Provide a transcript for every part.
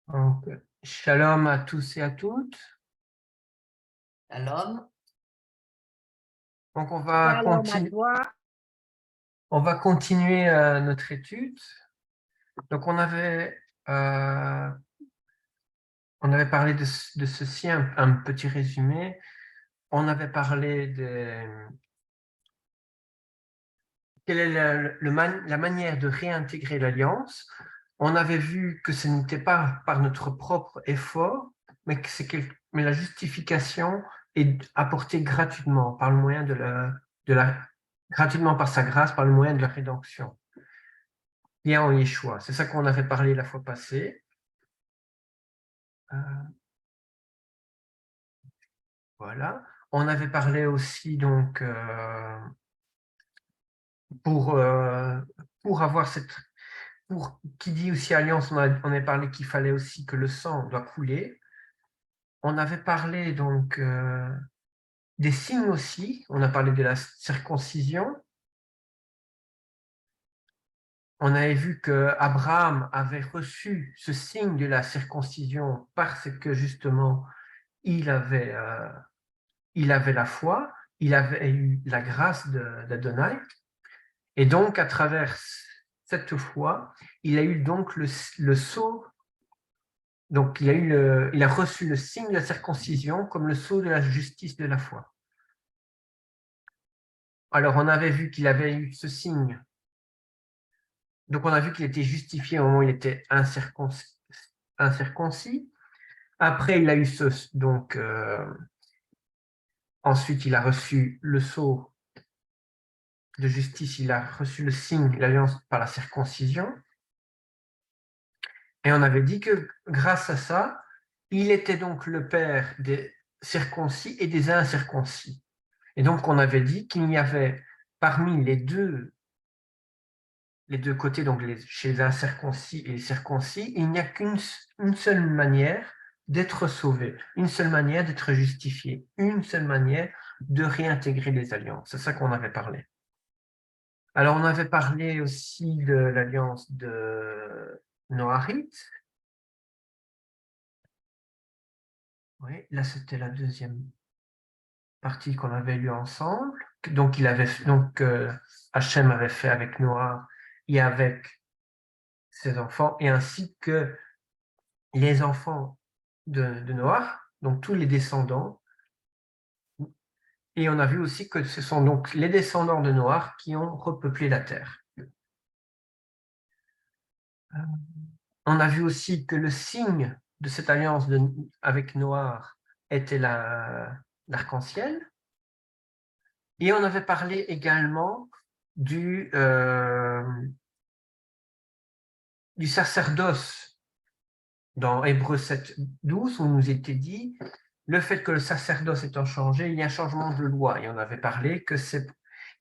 Donc, shalom à tous et à toutes. Shalom. Donc, Shalom à toi. on va continuer notre étude. Donc, euh, on avait parlé de ceci, un petit résumé. On avait parlé de quelle est la manière de réintégrer l'alliance. On avait vu que ce n'était pas par notre propre effort, mais mais la justification est apportée gratuitement par le moyen gratuitement par sa grâce, par le moyen de la rédemption. Bien en Yeshua. C'est ça qu'on avait parlé la fois passée. Euh, voilà. On avait parlé aussi donc pour euh, pour avoir cette pour qui dit aussi alliance, on a parlé qu'il fallait aussi que le sang doit couler. On avait parlé donc des signes aussi. On a parlé de la circoncision. On avait vu que Abraham avait reçu ce signe de la circoncision parce que justement il avait la foi, il avait eu la grâce d'Adonai, et donc à travers cette foi, il a eu donc le sceau. Donc, il a reçu le signe de la circoncision comme le sceau de la justice de la foi. Alors, on avait vu qu'il avait eu ce signe. Donc, on a vu qu'il était justifié au moment où il était incirconcis. Après, il a eu ensuite, il a reçu le sceau de justice, il a reçu le signe, l'alliance par la circoncision. Et on avait dit que grâce à ça, il était donc le père des circoncis et des incirconcis. Et donc, on avait dit qu'il y avait parmi les deux côtés, donc chez les incirconcis et les circoncis, il n'y a qu'une seule manière d'être sauvé, une seule manière d'être justifié, une seule manière de réintégrer les alliances. C'est ça qu'on avait parlé. Alors, on avait parlé aussi de l'alliance de Noachite. Oui, là, c'était la deuxième partie qu'on avait lue ensemble. Donc, Hachem avait fait avec Noah et avec ses enfants, et ainsi que les enfants de Noah, donc tous les descendants. Et on a vu aussi que ce sont donc les descendants de Noah qui ont repeuplé la terre. On a vu aussi que le signe de cette alliance avec Noah était l'arc-en-ciel. Et on avait parlé également du sacerdoce dans Hébreux 7, 12, où il nous était dit le fait que le sacerdoce étant changé, il y a un changement de loi. Et on avait parlé que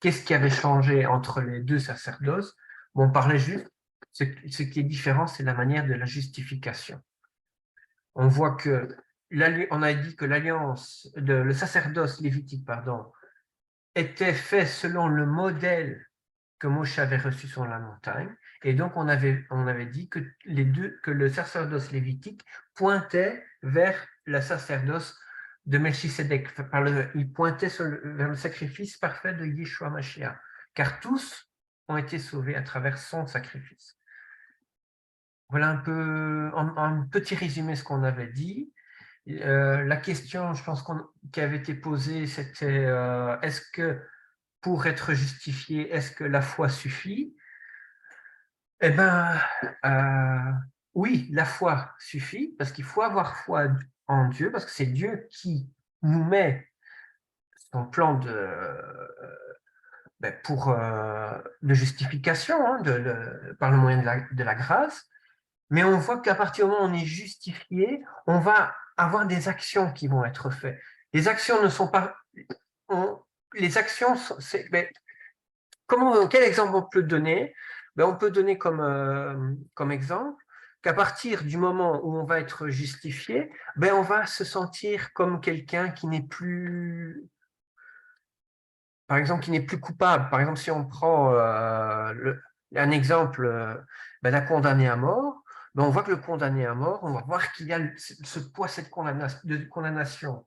qu'est-ce qui avait changé entre les deux sacerdoces. Bon, on parlait juste, ce qui est différent, c'est la manière de la justification. On voit que, on a dit que le sacerdoce lévitique, pardon, était fait selon le modèle que Moshe avait reçu sur la montagne. Et donc, on avait dit que que le sacerdoce lévitique pointait vers le sacerdoce de Melchisédek. Il pointait vers le sacrifice parfait de Yeshua Mashiach, car tous ont été sauvés à travers son sacrifice. Voilà un peu, un petit résumé ce qu'on avait dit. La question, je pense, qui avait été posée, c'était est-ce que pour être justifié, est-ce que la foi suffit? Eh bien, oui, la foi suffit, parce qu'il faut avoir foi en Dieu, parce que c'est Dieu qui nous met son plan de justification, hein, par le moyen de la grâce. Mais on voit qu'à partir du moment où on est justifié, on va avoir des actions qui vont être faites. Les actions ne sont pas... les actions, quel exemple on peut donner? On peut donner comme exemple qu'à partir du moment où on va être justifié, on va se sentir comme quelqu'un qui n'est plus, par exemple, qui n'est plus coupable. Par exemple, si on prend un exemple d'un condamné à mort, ben, on voit que le condamné à mort, on va voir qu'il y a ce poids, cette condamnation.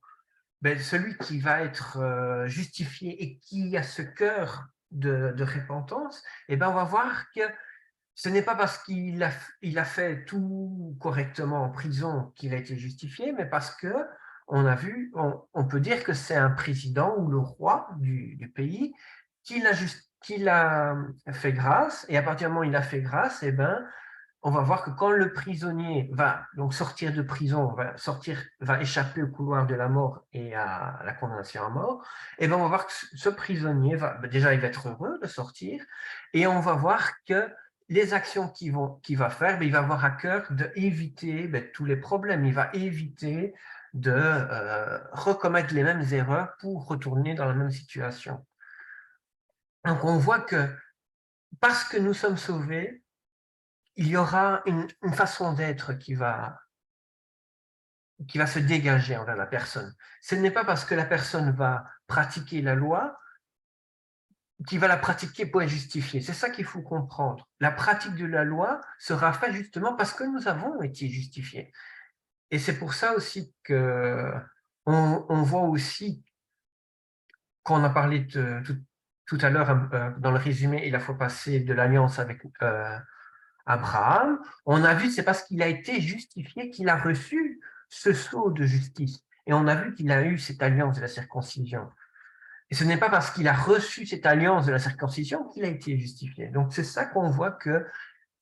Ben, celui qui va être justifié et qui a ce cœur de repentance, eh ben, on va voir que ce n'est pas parce qu'il a fait tout correctement en prison qu'il a été justifié, mais parce que on peut dire que c'est un président ou le roi du pays qui l'a fait grâce, et à partir du moment où il a fait grâce, eh ben, on va voir que quand le prisonnier va donc sortir de prison, va échapper au couloir de la mort et à la condamnation à mort, et ben on va voir que ce prisonnier déjà il va être heureux de sortir, et on va voir que les actions qu'il va faire, ben, il va avoir à cœur d'éviter tous les problèmes, il va éviter de recommettre les mêmes erreurs pour retourner dans la même situation. Donc on voit que parce que nous sommes sauvés, il y aura une façon d'être qui va se dégager envers la personne. Ce n'est pas parce que la personne va pratiquer la loi qu'il va la pratiquer pour être justifiée. C'est ça qu'il faut comprendre. La pratique de la loi sera faite justement parce que nous avons été justifiés. Et c'est pour ça aussi que on voit aussi, quand on a parlé tout à l'heure dans le résumé et la fois passée de l'alliance avec Abraham, on a vu c'est parce qu'il a été justifié qu'il a reçu ce sceau de justice. Et on a vu qu'il a eu cette alliance de la circoncision. Et ce n'est pas parce qu'il a reçu cette alliance de la circoncision qu'il a été justifié. Donc c'est ça qu'on voit que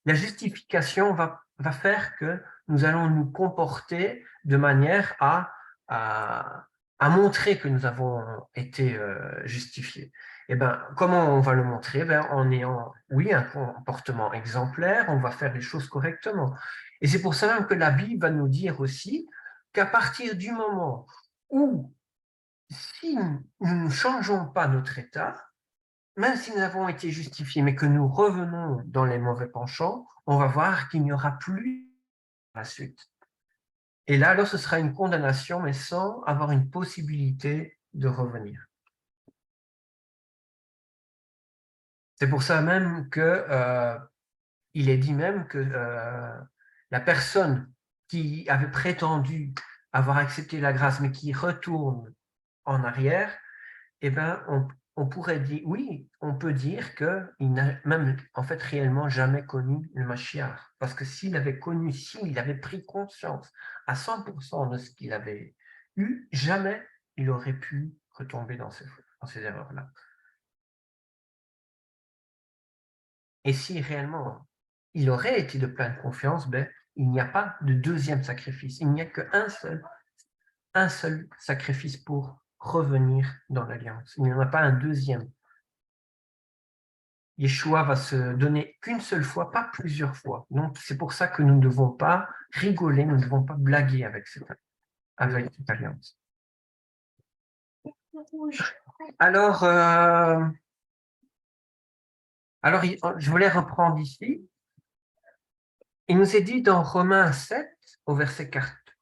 la justification va faire que nous allons nous comporter de manière à montrer que nous avons été justifiés. Et ben, comment on va le montrer? Ben, en ayant, oui, un comportement exemplaire, on va faire les choses correctement. Et c'est pour ça même que la Bible va nous dire aussi qu'à partir du moment où, si nous ne changeons pas notre état, même si nous avons été justifiés, mais que nous revenons dans les mauvais penchants, on va voir qu'il n'y aura plus la suite. Et là, alors, ce sera une condamnation, mais sans avoir une possibilité de revenir. C'est pour ça même que il est dit même que la personne qui avait prétendu avoir accepté la grâce, mais qui retourne en arrière, eh ben, on pourrait dire, oui, on peut dire qu'il n'a même en fait réellement jamais connu le Mashiach. Parce que s'il avait connu, s'il avait pris conscience à 100% de ce qu'il avait eu, jamais il aurait pu retomber dans ces erreurs-là. Et si réellement il aurait été de pleine confiance, ben, il n'y a pas de deuxième sacrifice. Il n'y a un seul sacrifice pour revenir dans l'alliance. Il n'y en a pas un deuxième. Yeshua va se donner qu'une seule fois, pas plusieurs fois. Donc, c'est pour ça que nous ne devons pas rigoler, nous ne devons pas blaguer avec cette alliance. Alors, je voulais reprendre ici. Il nous est dit dans Romains 7, au verset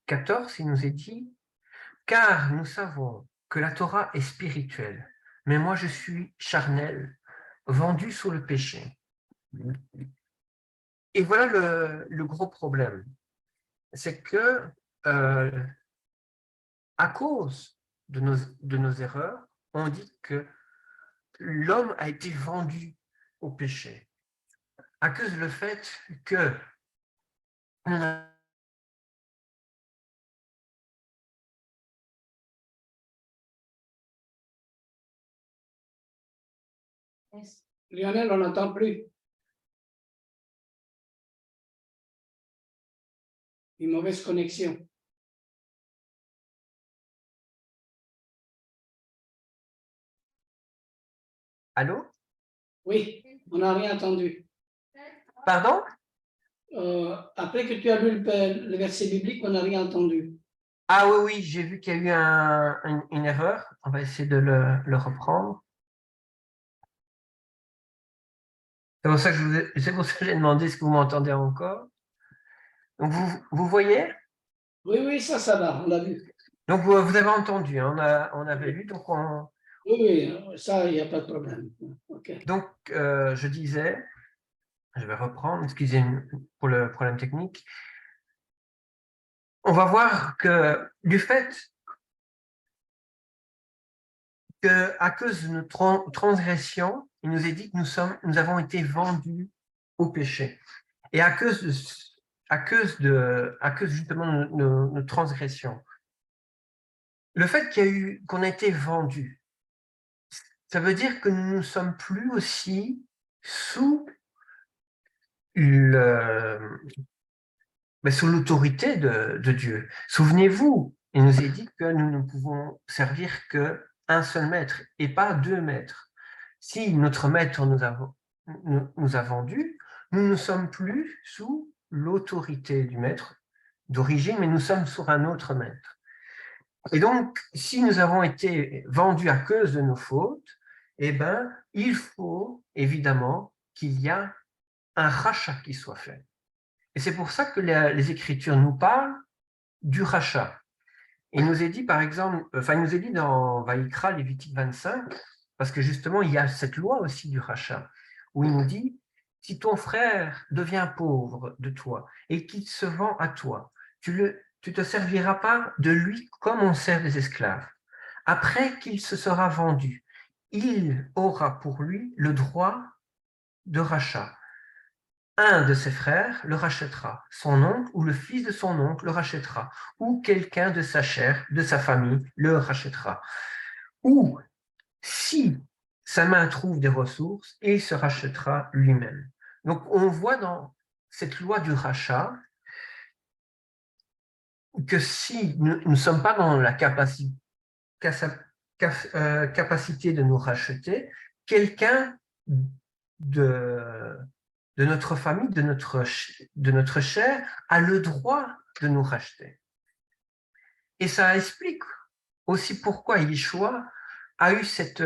14, il nous est dit « Car nous savons que la Torah est spirituelle, mais moi je suis charnel, vendu sous le péché. » Et voilà le gros problème. C'est que à cause de nos erreurs, on dit que l'homme a été vendu au péché. À cause du fait que Lionel, on n'entend plus. Une mauvaise connexion. Allô? Oui, on n'a rien entendu. Pardon? Après que tu as lu le verset biblique, on n'a rien entendu. Ah oui, oui, j'ai vu qu'il y a eu une erreur. On va essayer de le reprendre. C'est pour ça que j'ai demandé ce que vous m'entendez encore. Donc, vous voyez? Oui, oui, ça va, on l'a vu. Donc, vous avez entendu, hein, on avait lu. Donc, oui, ça, il n'y a pas de problème. Okay. Donc je disais Je vais reprendre, excusez pour le problème technique. On va voir que du fait qu'à cause de notre transgression, il nous est dit que nous avons été vendus au péché. Et à cause justement de nos transgressions, le fait qu'on a été vendus, ça veut dire que nous ne sommes plus aussi sous sous l'autorité de Dieu. Souvenez-vous, il nous est dit que nous ne pouvons servir qu'un seul maître et pas deux maîtres. Si notre maître nous a vendus, nous ne sommes plus sous l'autorité du maître d'origine, mais nous sommes sur un autre maître. Et donc, si nous avons été vendus à cause de nos fautes, eh ben, il faut évidemment qu'il y ait un rachat qui soit fait. Et c'est pour ça que les Écritures nous parlent du rachat. Il nous est dit, par exemple, il nous est dit dans Vaïkra, Lévitique 25, parce que justement, il y a cette loi aussi du rachat, où il nous dit, si ton frère devient pauvre de toi et qu'il se vend à toi, tu te serviras pas de lui comme on sert des esclaves. Après qu'il se sera vendu, il aura pour lui le droit de rachat. Un de ses frères le rachètera, son oncle ou le fils de son oncle le rachètera, ou quelqu'un de sa chair, de sa famille, le rachètera. Ou, si sa main trouve des ressources, il se rachètera lui-même. Donc, on voit dans cette loi du rachat que si nous ne sommes pas dans la capacité de nous racheter, quelqu'un de notre famille, de notre chair, a le droit de nous racheter. Et ça explique aussi pourquoi Yeshua a eu cette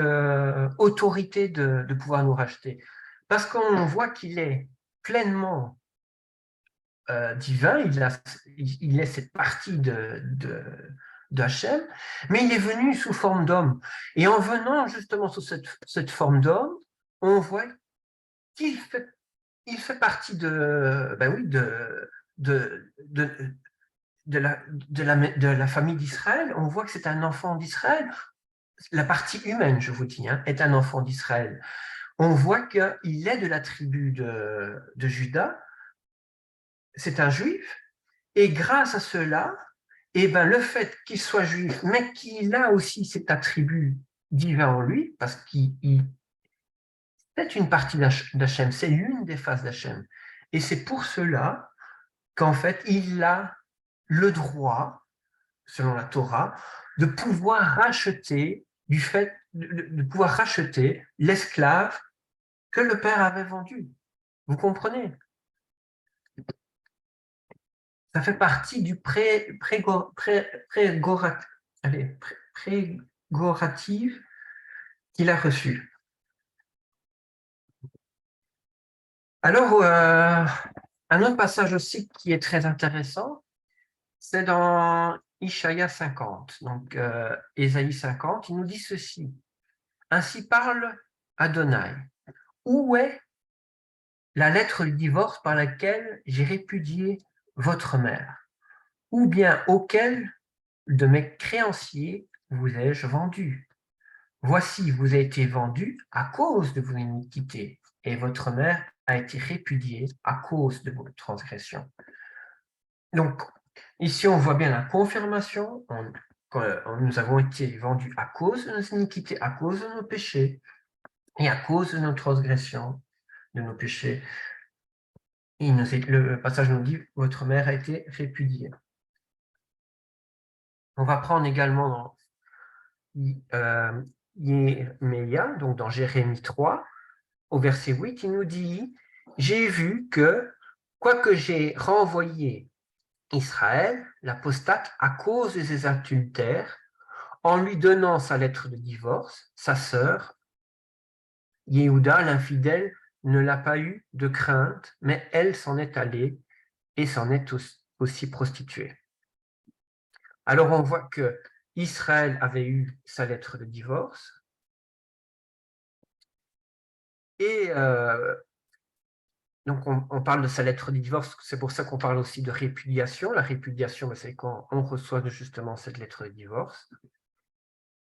autorité de pouvoir nous racheter. Parce qu'on voit qu'il est pleinement divin, il est cette partie de Hachem, mais il est venu sous forme d'homme. Et en venant justement sous cette forme d'homme, on voit qu'il fait partie de la famille d'Israël. On voit que c'est un enfant d'Israël. La partie humaine, je vous dis, est un enfant d'Israël. On voit qu'il est de la tribu de Juda. C'est un juif. Et grâce à cela, le fait qu'il soit juif, mais qu'il a aussi cet attribut divin en lui, parce qu'il c'est une partie d'Hachem, c'est l'une des faces d'Hachem. Et c'est pour cela qu'en fait, il a le droit, selon la Torah, de pouvoir racheter de pouvoir racheter l'esclave que le père avait vendu. Vous comprenez? Ça fait partie du prégorative qu'il a reçu. Alors, un autre passage aussi qui est très intéressant, c'est dans Ishaïa 50, donc Ésaïe 50, il nous dit ceci. Ainsi parle Adonai. Où est la lettre de divorce par laquelle j'ai répudié votre mère? Ou bien auquel de mes créanciers vous ai-je vendu? Voici, vous avez été vendu à cause de vos iniquités, et votre mère a été répudiée à cause de vos transgressions. Donc, ici, on voit bien la confirmation. Nous avons été vendus à cause de nos iniquités, à cause de nos péchés, et à cause de nos transgressions, de nos péchés. Le passage nous dit, votre mère a été répudiée. On va prendre également dans Yéméia, donc dans Jérémie 3, au verset 8, il nous dit, j'ai vu que, quoique j'ai renvoyé Israël, l'apostate, à cause de ses adultères, en lui donnant sa lettre de divorce, sa sœur, Yehuda, l'infidèle, ne l'a pas eu de crainte, mais elle s'en est allée et s'en est aussi prostituée. Alors on voit que Israël avait eu sa lettre de divorce et Donc, on parle de sa lettre de divorce, c'est pour ça qu'on parle aussi de répudiation. La répudiation, c'est quand on reçoit justement cette lettre de divorce.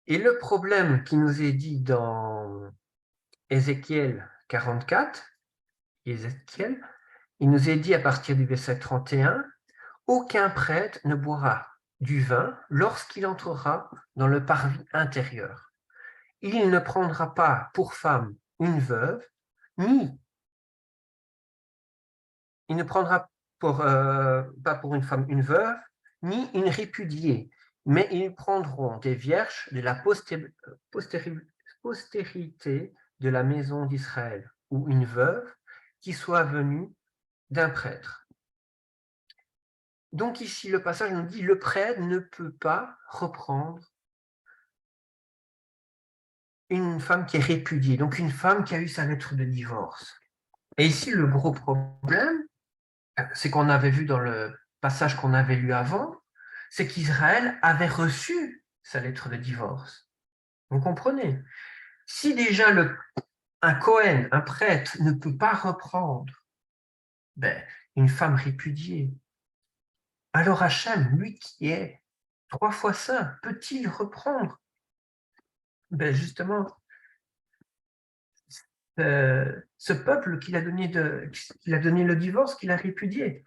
Et le problème qui nous est dit dans Ézéchiel 44, Ézéchiel, il nous est dit à partir du verset 31, « Aucun prêtre ne boira du vin lorsqu'il entrera dans le parvis intérieur. Il ne prendra pas pour femme une veuve, ni il ne prendra pas pour une femme une veuve, ni une répudiée, mais ils prendront des vierges de la postérité de la maison d'Israël, ou une veuve qui soit venue d'un prêtre. » Donc ici, le passage nous dit, le prêtre ne peut pas reprendre une femme qui est répudiée, donc une femme qui a eu sa lettre de divorce. Et ici, le gros problème, c'est qu'on avait vu dans le passage qu'on avait lu avant, c'est qu'Israël avait reçu sa lettre de divorce. Vous comprenez? Si déjà un Cohen, un prêtre, ne peut pas reprendre une femme répudiée, alors Hachem, lui qui est 3 fois saint, peut-il reprendre justement ce peuple qu'il a donné le divorce, qu'il a répudié?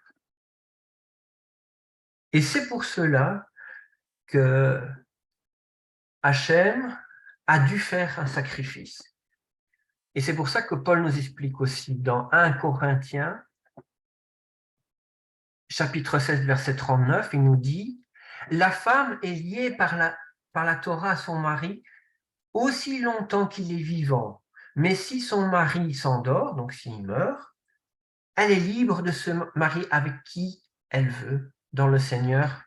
Et c'est pour cela que Hachem a dû faire un sacrifice. Et c'est pour ça que Paul nous explique aussi dans 1 Corinthiens, chapitre 16, verset 39, il nous dit « La femme est liée par la Torah à son mari aussi longtemps qu'il est vivant. Mais si son mari s'endort, donc s'il meurt, elle est libre de se marier avec qui elle veut, dans le Seigneur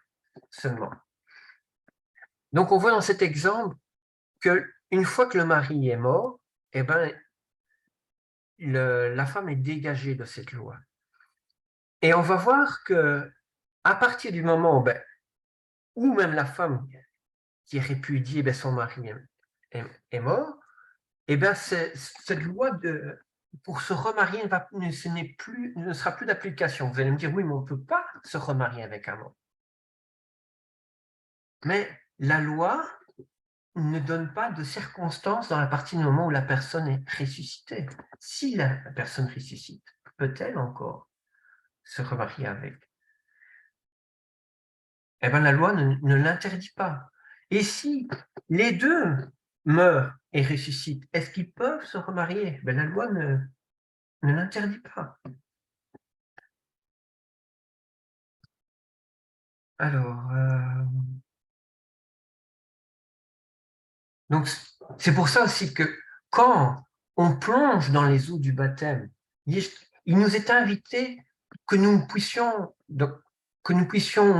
seulement. » Donc on voit dans cet exemple qu'une fois que le mari est mort, eh ben, la femme est dégagée de cette loi. Et on va voir que à partir du moment où même la femme qui est répudiée, son mari est mort, et cette loi pour se remarier ne sera plus d'application. Vous allez me dire, oui, mais on ne peut pas se remarier avec un mort. Mais la loi ne donne pas de circonstances dans la partie du moment où la personne est ressuscitée. Si la personne ressuscite, peut-elle encore se remarier avec? Eh bien, la loi ne l'interdit pas. Et si les deux meurent et ressuscitent, est-ce qu'ils peuvent se remarier? La loi ne l'interdit pas. Alors, donc c'est pour ça aussi que quand on plonge dans les eaux du baptême, il nous est invité que nous puissions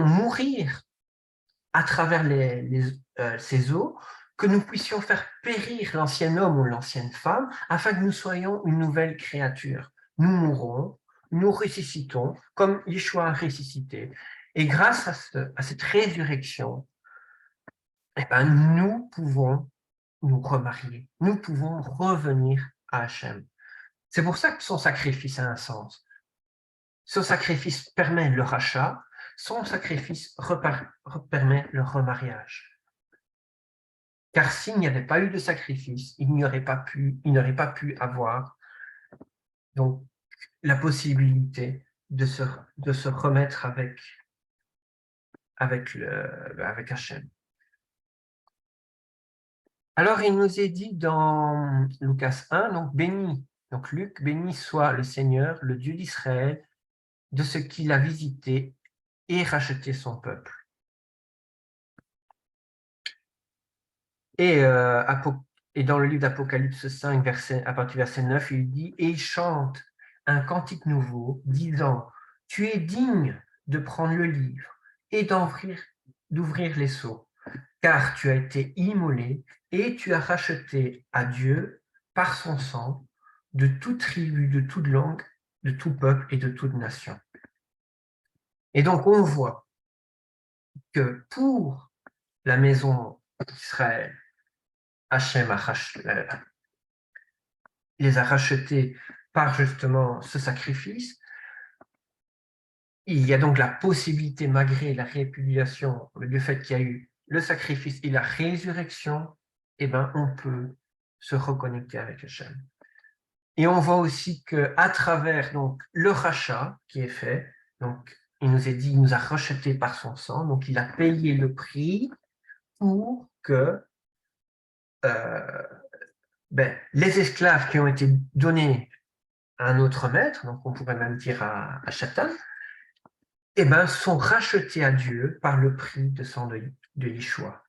mourir à travers ces eaux, que nous puissions faire périr l'ancien homme ou l'ancienne femme, afin que nous soyons une nouvelle créature. Nous mourrons, nous ressuscitons, comme Yeshua a ressuscité. Et grâce à cette résurrection, nous pouvons nous remarier. Nous pouvons revenir à Hachem. C'est pour ça que son sacrifice a un sens. Son sacrifice permet le rachat, son sacrifice permet le remariage. Car s'il n'y avait pas eu de sacrifice, il n'aurait pas pu avoir donc la possibilité de se remettre avec Hachem. Alors, il nous est dit dans Lucas 1, donc Luc, béni soit le Seigneur, le Dieu d'Israël, de ce qu'il a visité et racheté son peuple. Et dans le livre d'Apocalypse 5, à partir du verset 9, il dit « Et il chante un cantique nouveau, disant, tu es digne de prendre le livre et d'ouvrir les sceaux, car tu as été immolé et tu as racheté à Dieu, par son sang, de toute tribu, de toute langue, de tout peuple et de toute nation. » Et donc on voit que pour la maison d'Israël, Hachem les a rachetés par justement ce sacrifice, il y a donc la possibilité, malgré la répudiation, le fait qu'il y a eu le sacrifice et la résurrection, eh ben, on peut se reconnecter avec Hachem. Et on voit aussi qu'à travers donc, le rachat qui est fait, donc, il nous est dit, il nous a racheté par son sang, donc il a payé le prix pour que les esclaves qui ont été donnés à un autre maître, donc on pourrait même dire à Satan, eh ben, sont rachetés à Dieu par le prix de sang de Yeshua.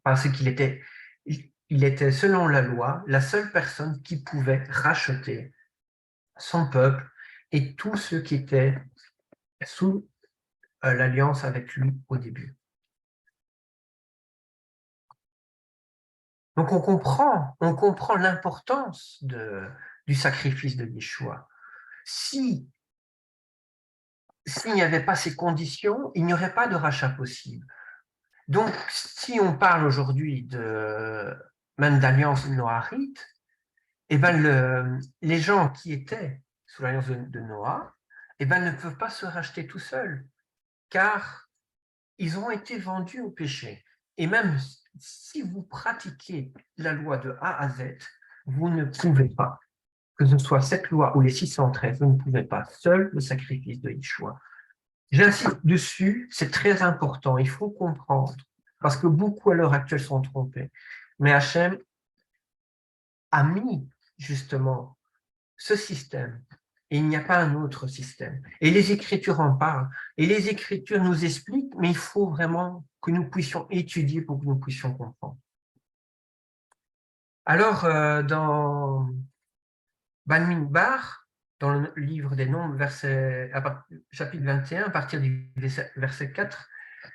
Parce qu'il était, il était, selon la loi, la seule personne qui pouvait racheter son peuple et tous ceux qui étaient sous l'alliance avec lui au début. Donc on comprend l'importance du sacrifice de Yeshua. S'il n'y avait pas ces conditions, il n'y aurait pas de rachat possible. Donc, si on parle aujourd'hui même d'alliance noahite, eh ben les gens qui étaient sous l'alliance de Noah, eh ben ne peuvent pas se racheter tout seuls, car ils ont été vendus au péché. Et même si vous pratiquez la loi de A à Z, vous ne pouvez pas, que ce soit cette loi ou les 613, vous ne pouvez pas, seul le sacrifice de Yeshua. J'insiste dessus, c'est très important, il faut comprendre, parce que beaucoup à l'heure actuelle sont trompés. Mais Hachem a mis justement ce système, et il n'y a pas un autre système. Et les Écritures en parlent, et les Écritures nous expliquent, mais il faut vraiment que nous puissions étudier pour que nous puissions comprendre. Alors, dans Bamidbar, dans le livre des Nombres, chapitre 21, à partir du verset 4,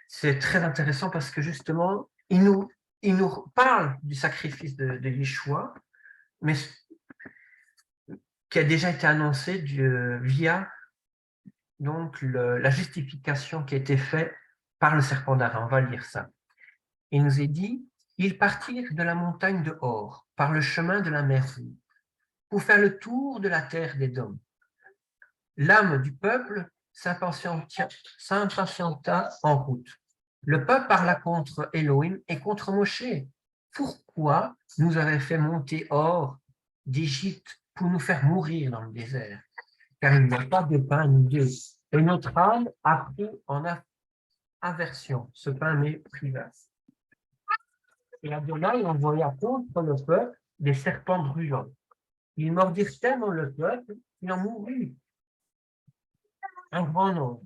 c'est très intéressant parce que justement, il nous parle du sacrifice de Yeshua, mais qui a déjà été annoncé via donc la justification qui a été faite par le serpent d'Aran. On va lire ça. Il nous est dit, ils partirent de la montagne de Hor, par le chemin de la mer Rouge, pour faire le tour de la terre d'Édom. L'âme du peuple s'impatienta en route. Le peuple parla contre Elohim et contre Moshe. Pourquoi nous avez fait monter hors d'Égypte pour nous faire mourir dans le désert? Car il n'y a pas de pain ni d'eau. Et notre âme a pris en aversion ce pain méprisable. Et Adonai envoya contre le peuple des serpents brûlants. Ils mordirent tellement le peuple qu'il en mourut un grand nombre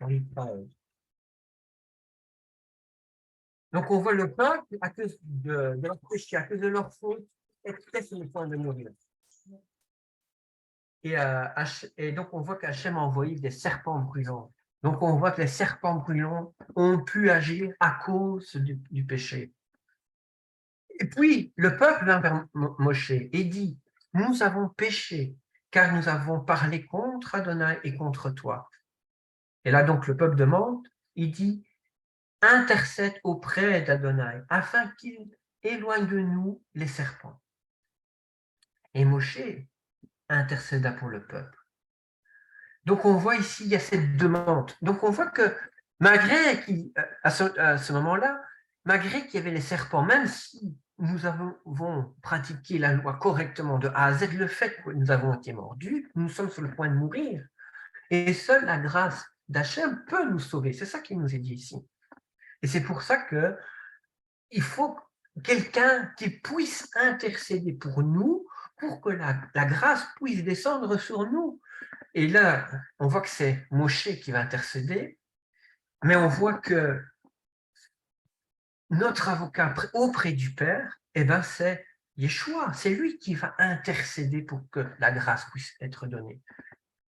dans l'Israël. Donc on voit le peuple, à cause de leur péché, à cause de leur faute, était sur le point de mourir. Et donc on voit qu'Hachem a envoyé des serpents brûlants. Donc on voit que les serpents brûlants ont pu agir à cause du péché. Et puis le peuple vint vers Moshe et dit, nous avons péché, car nous avons parlé contre Adonai et contre toi. Et là donc le peuple demande, il dit, intercède auprès d'Adonai, afin qu'il éloigne de nous les serpents. Et Moshe intercéda pour le peuple. Donc on voit ici, il y a cette demande. Donc on voit que malgré à ce moment-là, malgré qu'il y avait les serpents, même si nous avons pratiqué la loi correctement de A à Z, le fait que nous avons été mordus, nous sommes sur le point de mourir. Et seule la grâce d'Hachem peut nous sauver. C'est ça qui nous est dit ici. Et c'est pour ça qu'il faut quelqu'un qui puisse intercéder pour nous, pour que la grâce puisse descendre sur nous. Et là, on voit que c'est Moshe qui va intercéder, mais on voit que notre avocat auprès du Père, eh ben, c'est Yeshua, c'est lui qui va intercéder pour que la grâce puisse être donnée.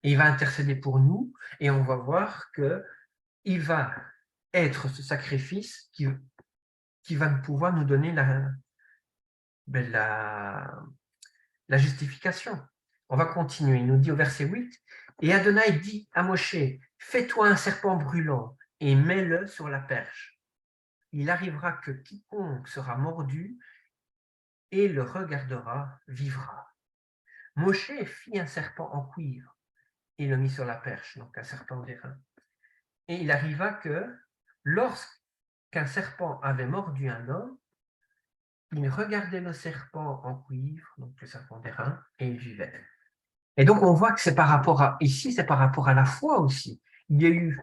Et il va intercéder pour nous, et on va voir qu'il va être ce sacrifice qui va pouvoir nous donner la justification. On va continuer. Il nous dit au verset 8, et Adonai dit à Moshe, fais-toi un serpent brûlant et mets-le sur la perche. Il arrivera que quiconque sera mordu et le regardera vivra. Moshe fit un serpent en cuivre et le mit sur la perche, donc un serpent d'airain. Et il arriva que lorsqu'un serpent avait mordu un homme, il regardait le serpent en cuivre, donc le serpent d'airain, et il vivait. Et donc on voit que c'est par rapport à, ici, c'est par rapport à la foi aussi. Il y a eu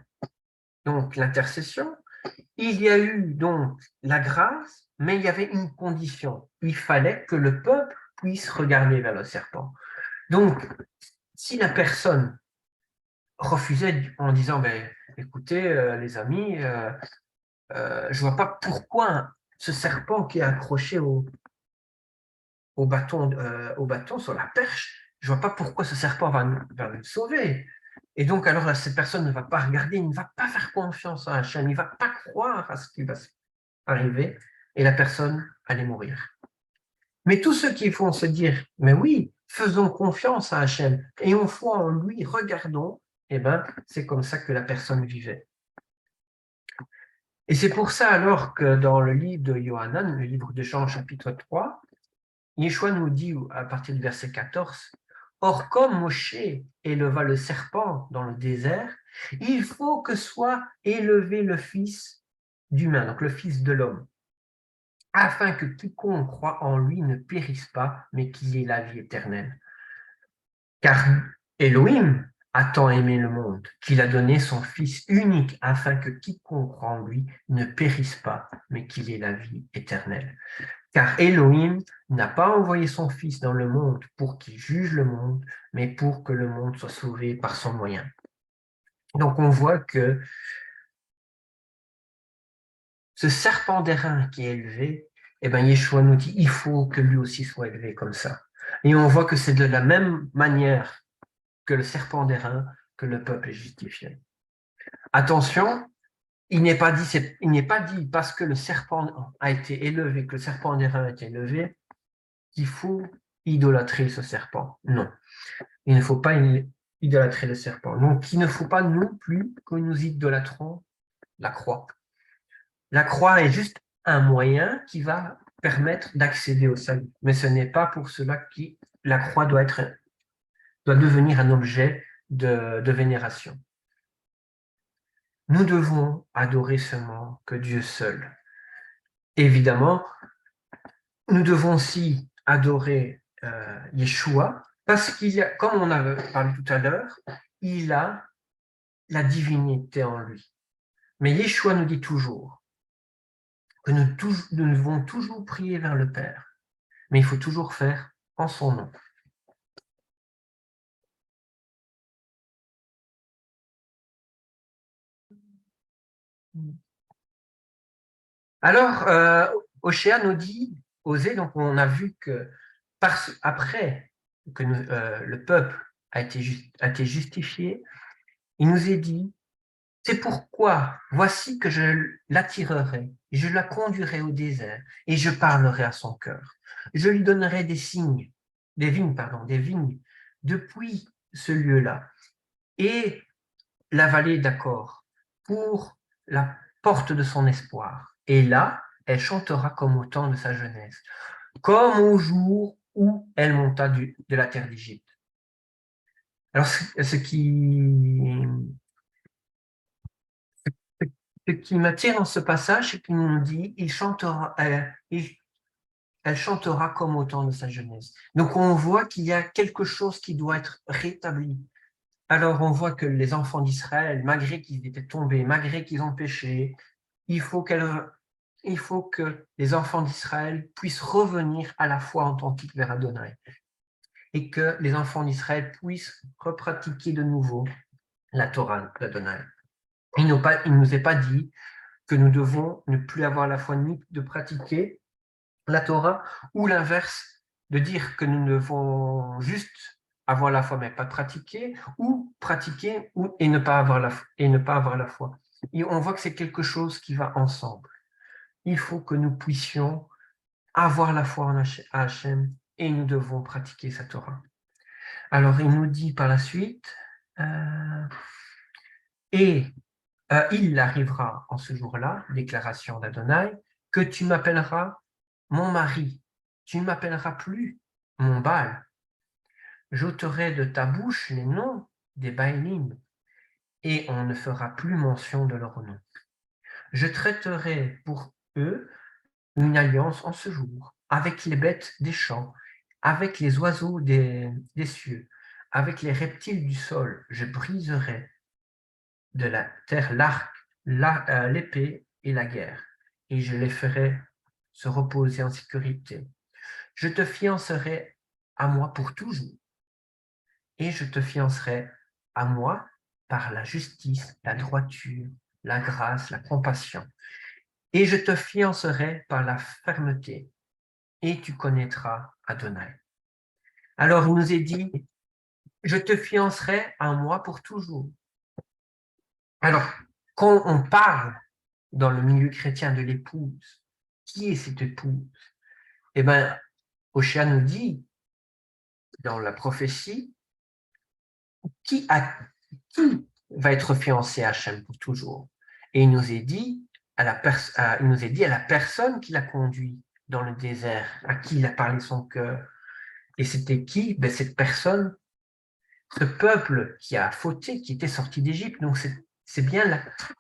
donc l'intercession, il y a eu donc la grâce, mais il y avait une condition. Il fallait que le peuple puisse regarder vers le serpent. Donc, si la personne refusait en disant, ben, écoutez, les amis, je ne vois pas pourquoi ce serpent qui est accroché au bâton sur la perche, je ne vois pas pourquoi ce serpent va nous sauver. Et donc, alors là, cette personne ne va pas regarder, il ne va pas faire confiance à Hachem, il ne va pas croire à ce qui va arriver, et la personne allait mourir. Mais tous ceux qui vont se dire, mais oui, faisons confiance à Hachem, et on foi en lui, regardons, eh ben, c'est comme ça que la personne vivait. Et c'est pour ça alors que dans le livre de Yohanan, le livre de Jean chapitre 3, Yeshua nous dit à partir du verset 14, « Or, comme Moshe éleva le serpent dans le désert, il faut que soit élevé le Fils d'humain, donc le Fils de l'homme, afin que quiconque croit en lui ne périsse pas, mais qu'il ait la vie éternelle. Car Elohim a tant aimé le monde qu'il a donné son Fils unique afin que quiconque croit en lui ne périsse pas, mais qu'il ait la vie éternelle. Car Elohim n'a pas envoyé son Fils dans le monde pour qu'il juge le monde, mais pour que le monde soit sauvé par son moyen. » Donc on voit que ce serpent d'airain qui est élevé, eh bien Yeshua nous dit, il faut que lui aussi soit élevé comme ça. Et on voit que c'est de la même manière que le serpent d'airain que le peuple est justifié. Attention, il n'est pas dit parce que le serpent a été élevé, que le serpent d'airain a été élevé, qu'il faut idolâtrer ce serpent. Non, il ne faut pas idolâtrer le serpent. Donc, il ne faut pas non plus que nous idolâtrons la croix. La croix est juste un moyen qui va permettre d'accéder au salut. Mais ce n'est pas pour cela que la croix doit devenir un objet de vénération. Nous devons adorer seulement que Dieu seul. Évidemment, nous devons aussi adorer Yeshua, parce qu'il y a, comme on a parlé tout à l'heure, il a la divinité en lui. Mais Yeshua nous dit toujours que nous devons toujours prier vers le Père, mais il faut toujours faire en son nom. Alors, Oshéa nous dit, Osée, donc on a vu que après que le peuple a été justifié, il nous est dit, c'est pourquoi, voici que je l'attirerai, je la conduirai au désert, et je parlerai à son cœur. Je lui donnerai des vignes, depuis ce lieu-là, et la vallée d'Accor, pour la porte de son espoir. Et là, elle chantera comme au temps de sa jeunesse, comme au jour où elle monta de la terre d'Égypte. Alors, ce qui m'attire dans ce passage, c'est qu'il nous dit, elle chantera comme au temps de sa jeunesse. Donc, on voit qu'il y a quelque chose qui doit être rétabli. Alors, on voit que les enfants d'Israël, malgré qu'ils étaient tombés, malgré qu'ils ont péché, il faut que les enfants d'Israël puissent revenir à la foi authentique vers Adonai. Et que les enfants d'Israël puissent repratiquer de nouveau la Torah d'Adonai. Il ne nous est pas dit que nous devons ne plus avoir la foi ni de pratiquer la Torah, ou l'inverse, de dire que nous devons juste avoir la foi mais pas pratiquer, ou pratiquer et ne pas avoir la foi. Et on voit que c'est quelque chose qui va ensemble. Il faut que nous puissions avoir la foi en Hachem et nous devons pratiquer sa Torah. Alors il nous dit par la suite, il arrivera en ce jour-là, déclaration d'Adonai, que tu m'appelleras mon mari, tu ne m'appelleras plus mon Baal. j'ôterai de ta bouche les noms des Baïlim, et on ne fera plus mention de leur nom. Je traiterai pour eux une alliance en ce jour, avec les bêtes des champs, avec les oiseaux des cieux, avec les reptiles du sol. Je briserai de la terre l'arc, l'épée et la guerre, et je les ferai se reposer en sécurité. Je te fiancerai à moi pour toujours, et je te fiancerai à moi par la justice, la droiture, la grâce, la compassion. Et je te fiancerai par la fermeté, et tu connaîtras Adonai. Alors il nous est dit, je te fiancerai à moi pour toujours. Alors, quand on parle dans le milieu chrétien de l'épouse, qui est cette épouse? Eh bien, Oshéa nous dit, dans la prophétie, qui va être fiancé à Hachem pour toujours? Et il nous est dit à la personne qui l'a conduit dans le désert, à qui il a parlé son cœur. Et c'était qui? Ben, cette personne, ce peuple qui a fauté, qui était sorti d'Égypte. Donc c'est bien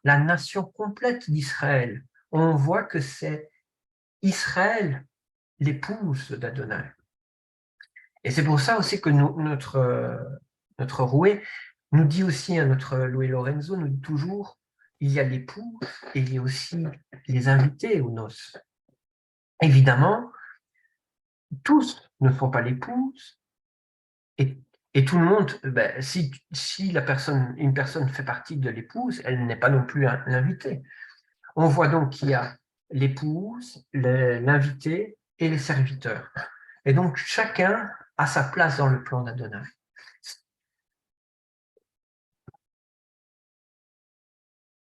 la nation complète d'Israël. On voit que c'est Israël, l'épouse d'Adonai. Et c'est pour ça aussi que notre roué nous dit aussi, notre Louis Lorenzo nous dit toujours, il y a l'époux et il y a aussi les invités aux noces. Évidemment, tous ne sont pas l'épouse et tout le monde, ben, si une personne fait partie de l'épouse, elle n'est pas non plus l'invité. On voit donc qu'il y a l'épouse, l'invité et les serviteurs. Et donc chacun a sa place dans le plan d'Adonai.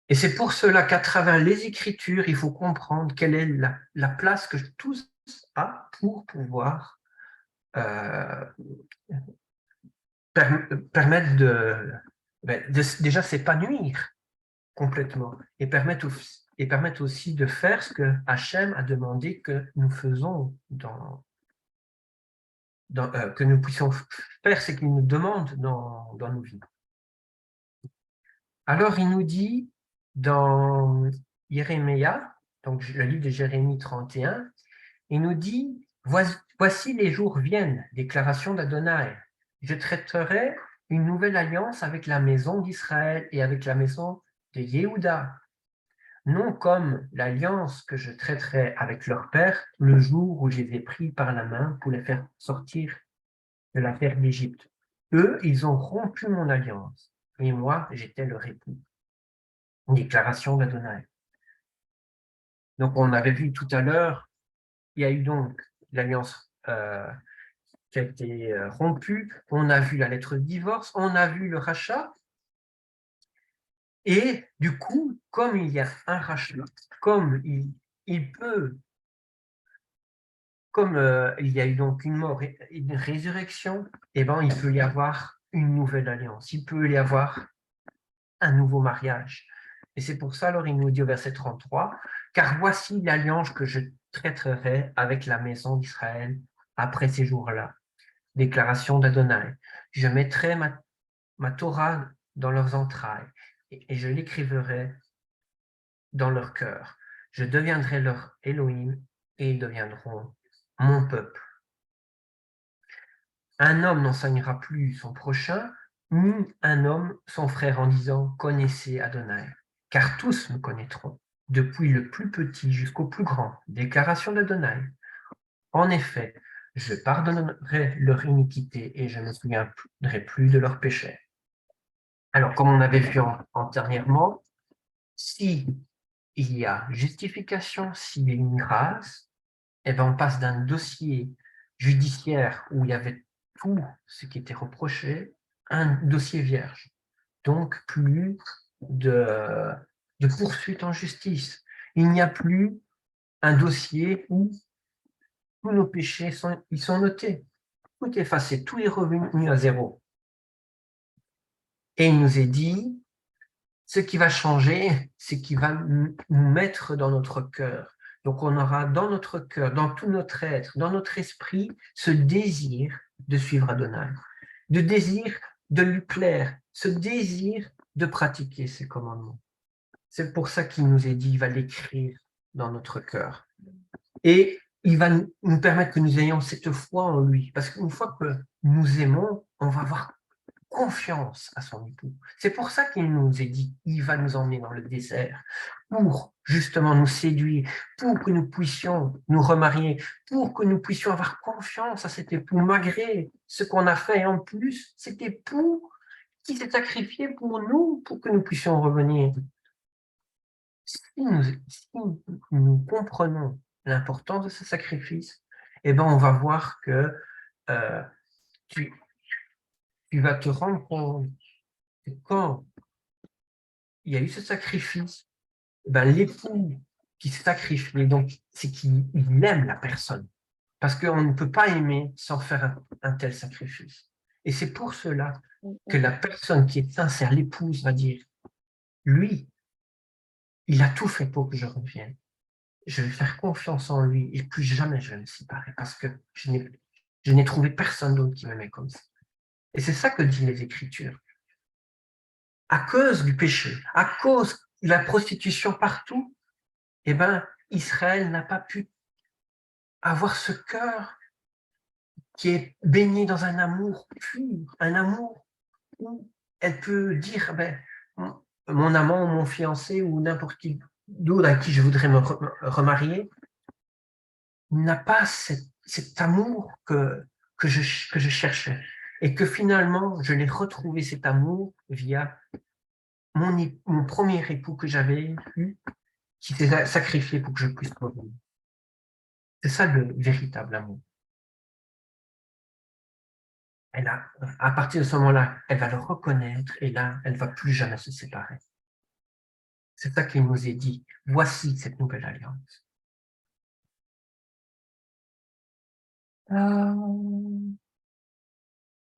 Et c'est pour cela qu'à travers les Écritures, il faut comprendre quelle est la place que tous ont pour pouvoir permettre de déjà s'épanouir complètement et permettre aussi de faire ce que Hachem a demandé que nous faisons que nous puissions faire ce qu'il nous demande dans nos vies. Alors il nous dit dans Jérémia, donc le livre de Jérémie 31, il nous dit « Voici les jours viennent, déclaration d'Adonai. Je traiterai une nouvelle alliance avec la maison d'Israël et avec la maison de Yehuda, non comme l'alliance que je traiterai avec leur père le jour où je les ai pris par la main pour les faire sortir de la terre d'Égypte. Eux, ils ont rompu mon alliance, et moi, j'étais leur époux. » Une déclaration d'Adonai. Donc, on avait vu tout à l'heure, il y a eu donc l'alliance qui a été rompue, on a vu la lettre de divorce, on a vu le rachat, et du coup, comme il y a un rachat, comme il y a eu donc une mort et une résurrection, eh ben, il peut y avoir une nouvelle alliance, il peut y avoir un nouveau mariage. Et c'est pour ça, alors, il nous dit au verset 33, « Car voici l'alliance que je traiterai avec la maison d'Israël après ces jours-là. » Déclaration d'Adonai. « Je mettrai ma Torah dans leurs entrailles et je l'écriverai dans leur cœur. Je deviendrai leur Elohim et ils deviendront mon peuple. » Un homme n'enseignera plus son prochain, ni un homme son frère en disant « Connaissez Adonai ». Car tous me connaîtront, depuis le plus petit jusqu'au plus grand. Déclaration d'Adonai. En effet, je pardonnerai leur iniquité et je ne me souviendrai plus de leurs péchés. Alors, comme on avait vu antérieurement, si il y a justification, s'il y a une grâce, eh ben on passe d'un dossier judiciaire où il y avait tout ce qui était reproché à un dossier vierge. Donc, plus de poursuite en justice. Il n'y a plus un dossier où tous nos péchés sont notés. Tout est effacé, tout est revenu à zéro. Et il nous est dit, ce qui va changer, c'est qu'il va nous mettre dans notre cœur. Donc on aura dans notre cœur, dans tout notre être, dans notre esprit, ce désir de suivre Adonai. de désir de lui plaire, ce désir de pratiquer ses commandements. C'est pour ça qu'il nous est dit, il va l'écrire dans notre cœur. Et il va nous permettre que nous ayons cette foi en lui. Parce qu'une fois que nous aimons, on va avoir confiance à son époux. C'est pour ça qu'il nous est dit, il va nous emmener dans le désert pour justement nous séduire, pour que nous puissions nous remarier, pour que nous puissions avoir confiance à cet époux malgré ce qu'on a fait. Et en plus, cet époux qui s'est sacrifié pour nous, pour que nous puissions revenir. Si nous comprenons l'importance de ce sacrifice, eh ben on va voir que tu, tu vas te rendre compte que quand il y a eu ce sacrifice, ben l'époux qui se sacrifie, donc c'est qu'il aime la personne. Parce qu'on ne peut pas aimer sans faire un tel sacrifice. Et c'est pour cela que la personne qui est sincère, l'épouse, va dire, lui, il a tout fait pour que je revienne. Je vais faire confiance en lui et plus jamais je vais me séparer parce que je n'ai trouvé personne d'autre qui m'aimait comme ça. Et c'est ça que disent les Écritures. À cause du péché, à cause de la prostitution partout, eh ben, Israël n'a pas pu avoir ce cœur qui est baigné dans un amour pur, un amour où elle peut dire, ben, mon amant, mon fiancé ou n'importe qui d'autre à qui je voudrais me remarier, n'a pas cet amour que je cherchais. Et que finalement, je l'ai retrouvé cet amour via mon premier époux que j'avais eu, qui s'est sacrifié pour que je puisse revenir. C'est ça le véritable amour. À partir de ce moment-là, elle va le reconnaître et là, elle ne va plus jamais se séparer. C'est ça qu'il nous est dit. Voici cette nouvelle alliance.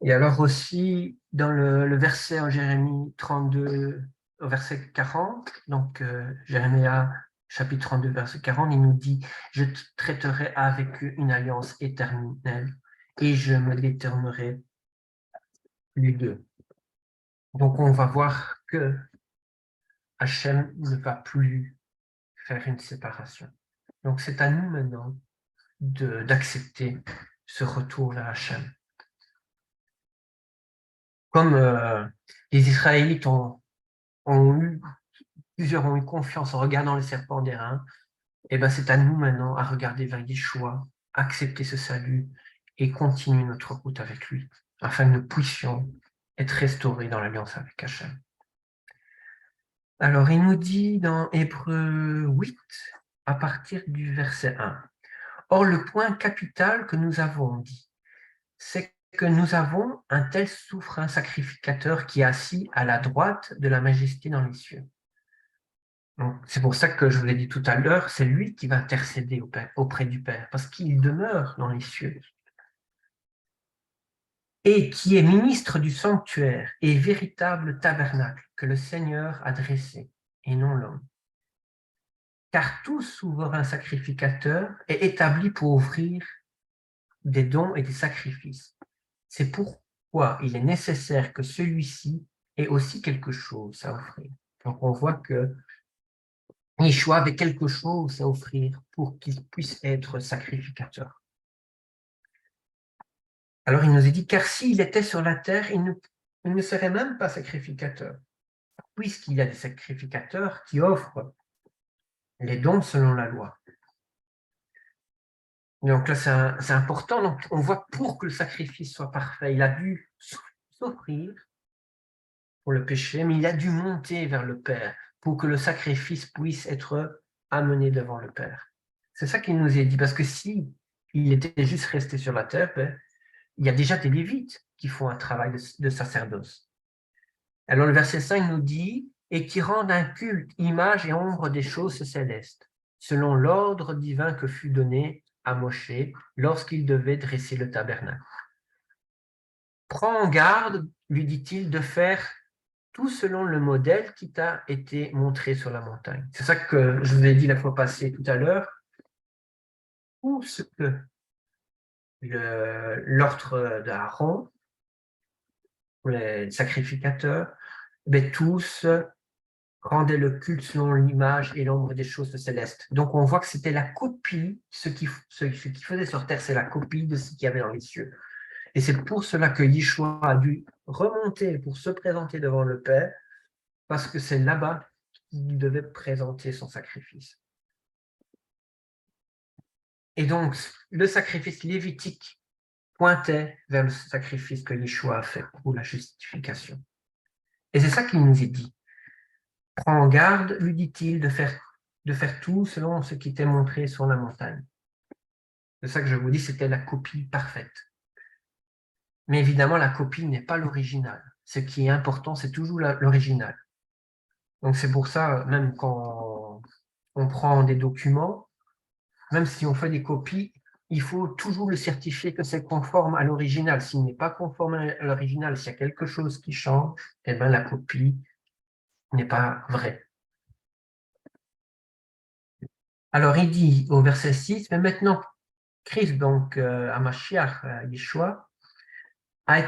Et alors aussi, dans le verset en Jérémie 32, au verset 40, donc Jérémie chapitre 32, verset 40, il nous dit « Je traiterai avec eux une alliance éternelle et je me détournerai plus d'eux. » Donc on va voir que Hachem ne va plus faire une séparation. Donc c'est à nous maintenant d'accepter ce retour vers Hachem. Comme les Israélites plusieurs ont eu confiance en regardant le serpent d'airain, et ben c'est à nous maintenant à regarder vers Yeshua, accepter ce salut et continuer notre route avec lui, afin que nous puissions être restaurés dans l'alliance avec Hachem. Alors il nous dit dans Hébreux 8, à partir du verset 1, « Or le point capital que nous avons dit, c'est que nous avons un tel souverain sacrificateur qui est assis à la droite de la majesté dans les cieux. » C'est pour ça que je vous l'ai dit tout à l'heure, c'est lui qui va intercéder auprès du Père, parce qu'il demeure dans les cieux. Et qui est ministre du sanctuaire et véritable tabernacle que le Seigneur a dressé, et non l'homme. Car tout souverain sacrificateur est établi pour offrir des dons et des sacrifices. C'est pourquoi il est nécessaire que celui-ci ait aussi quelque chose à offrir. Donc on voit que Yeshua avait quelque chose à offrir pour qu'il puisse être sacrificateur. Alors il nous est dit, car s'il était sur la terre, il ne serait même pas sacrificateur, puisqu'il y a des sacrificateurs qui offrent les dons selon la loi. Donc là, c'est important. Donc, on voit pour que le sacrifice soit parfait, il a dû s'offrir pour le péché, mais il a dû monter vers le Père pour que le sacrifice puisse être amené devant le Père. C'est ça qu'il nous est dit, parce que si il était juste resté sur la terre, ben, il y a déjà des Lévites qui font un travail de sacerdoce. Alors le verset 5 nous dit « Et qui rendent un culte, image et ombre des choses célestes, selon l'ordre divin que fut donné à Moshe lorsqu'il devait dresser le tabernacle. Prends garde, lui dit-il, de faire tout selon le modèle qui t'a été montré sur la montagne. » C'est ça que je vous ai dit la fois passée tout à l'heure. Tout ce que l'ordre d'Aaron les sacrificateurs, mais tous rendaient le culte selon l'image et l'ombre des choses célestes. Donc on voit que c'était la copie, ce qui faisait sur terre, c'est la copie de ce qu'il y avait dans les cieux. Et c'est pour cela que Yeshua a dû remonter pour se présenter devant le Père, parce que c'est là-bas qu'il devait présenter son sacrifice. Et donc, le sacrifice lévitique pointait vers le sacrifice que Yeshua a fait pour la justification. Et c'est ça qu'il nous est dit. Prends garde, lui dit-il, de faire tout selon ce qui t'est montré sur la montagne. C'est ça que je vous dis, c'était la copie parfaite. Mais évidemment, la copie n'est pas l'original. Ce qui est important, c'est toujours l'original. Donc c'est pour ça, même quand on prend des documents, même si on fait des copies, il faut toujours le certifier que c'est conforme à l'original. S'il n'est pas conforme à l'original, s'il y a quelque chose qui change, eh bien la copie n'est pas vraie. Alors il dit au verset 6, mais maintenant Christ, donc Hamashiach, Yeshua, a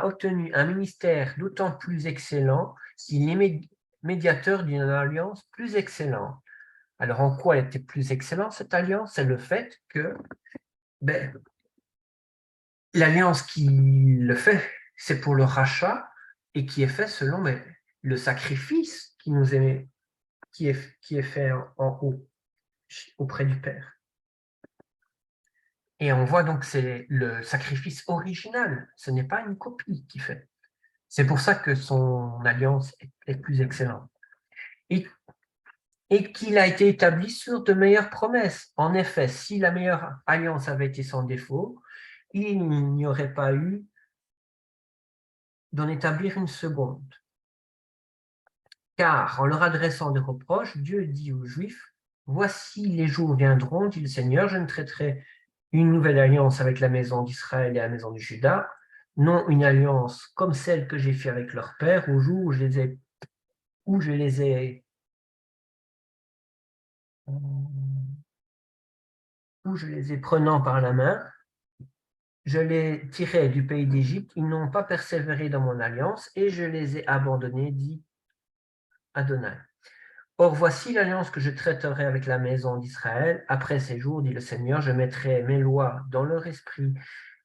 obtenu un ministère d'autant plus excellent qu'il est médiateur d'une alliance plus excellente. Alors, en quoi elle était plus excellente, cette alliance? C'est le fait que l'alliance qui le fait, c'est pour le rachat et qui est fait selon le sacrifice qui est fait en haut, auprès du Père. Et on voit donc que c'est le sacrifice original, ce n'est pas une copie qui fait. C'est pour ça que son alliance est plus excellente. Et qu'il a été établi sur de meilleures promesses. En effet, si la meilleure alliance avait été sans défaut, il n'y aurait pas eu d'en établir une seconde. Car en leur adressant des reproches, Dieu dit aux Juifs, « Voici les jours viendront, dit le Seigneur, je ne traiterai une nouvelle alliance avec la maison d'Israël et la maison de Juda, non une alliance comme celle que j'ai faite avec leur père au jour où je les ai prenant par la main, je les tirai du pays d'Égypte, ils n'ont pas persévéré dans mon alliance et je les ai abandonnés, dit Adonai. Or voici l'alliance que je traiterai avec la maison d'Israël. Après ces jours, dit le Seigneur, je mettrai mes lois dans leur esprit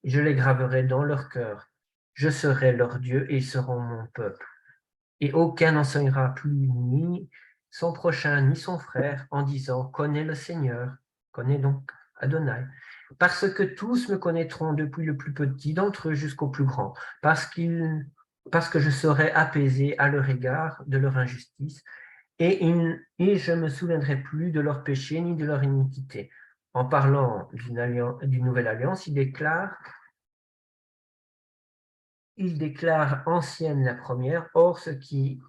et je les graverai dans leur cœur. Je serai leur Dieu et ils seront mon peuple. Et aucun n'enseignera plus ni son prochain ni son frère en disant, connais le Seigneur, connais donc Adonai. Parce que tous me connaîtront depuis le plus petit d'entre eux jusqu'au plus grand, parce que je serai apaisé à leur égard de leur injustice, et je ne me souviendrai plus de leur péché ni de leur iniquité. En parlant d'une nouvelle alliance, il déclare ancienne la première, or ce qui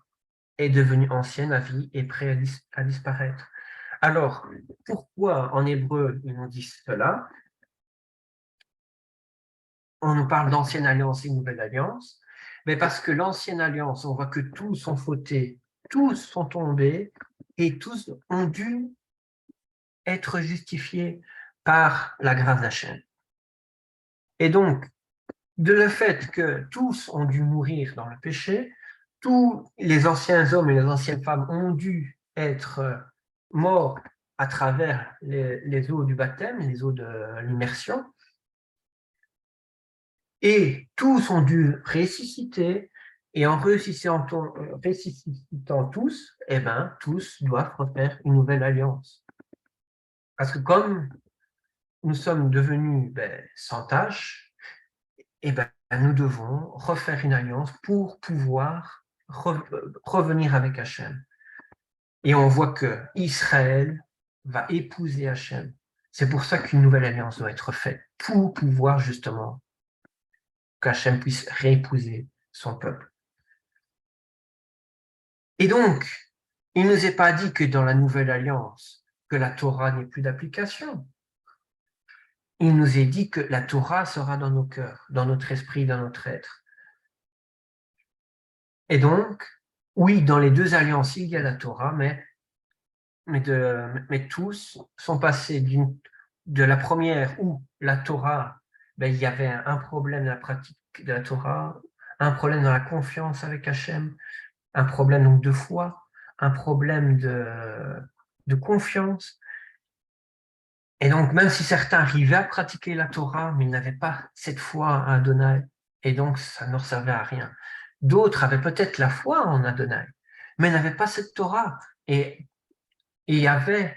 est devenu ancienne à vie et prêt à disparaître. Alors, pourquoi en hébreu ils nous disent cela? On nous parle d'ancienne alliance et nouvelle alliance, mais parce que l'ancienne alliance, on voit que tous ont fauté, tous sont tombés et tous ont dû être justifiés par la grâce d'Hachem. Et donc, de le fait que tous ont dû mourir dans le péché, tous les anciens hommes et les anciennes femmes ont dû être morts à travers les eaux du baptême, les eaux de l'immersion, et tous ont dû ressusciter, et en ressuscitant tous, eh ben, tous doivent refaire une nouvelle alliance. Parce que comme nous sommes devenus sans tâche, eh ben, nous devons refaire une alliance pour pouvoir revenir avec Hachem. Et on voit que Israël va épouser Hachem. C'est pour ça qu'une nouvelle alliance doit être faite, pour pouvoir justement qu'Hachem puisse réépouser son peuple. Et donc, il ne nous est pas dit que dans la nouvelle alliance, que la Torah n'ait plus d'application. Il nous est dit que la Torah sera dans nos cœurs, dans notre esprit, dans notre être. Et donc, oui, dans les deux alliances, il y a la Torah, mais tous sont passés de la première où la Torah ben, il y avait un problème dans la pratique de la Torah, un problème dans la confiance avec Hachem, un problème donc de foi, un problème de confiance. Et donc, même si certains arrivaient à pratiquer la Torah, mais ils n'avaient pas cette foi à Adonai, et donc ça ne leur servait à rien. D'autres avaient peut-être la foi en Adonai, mais n'avaient pas cette Torah, et arrivait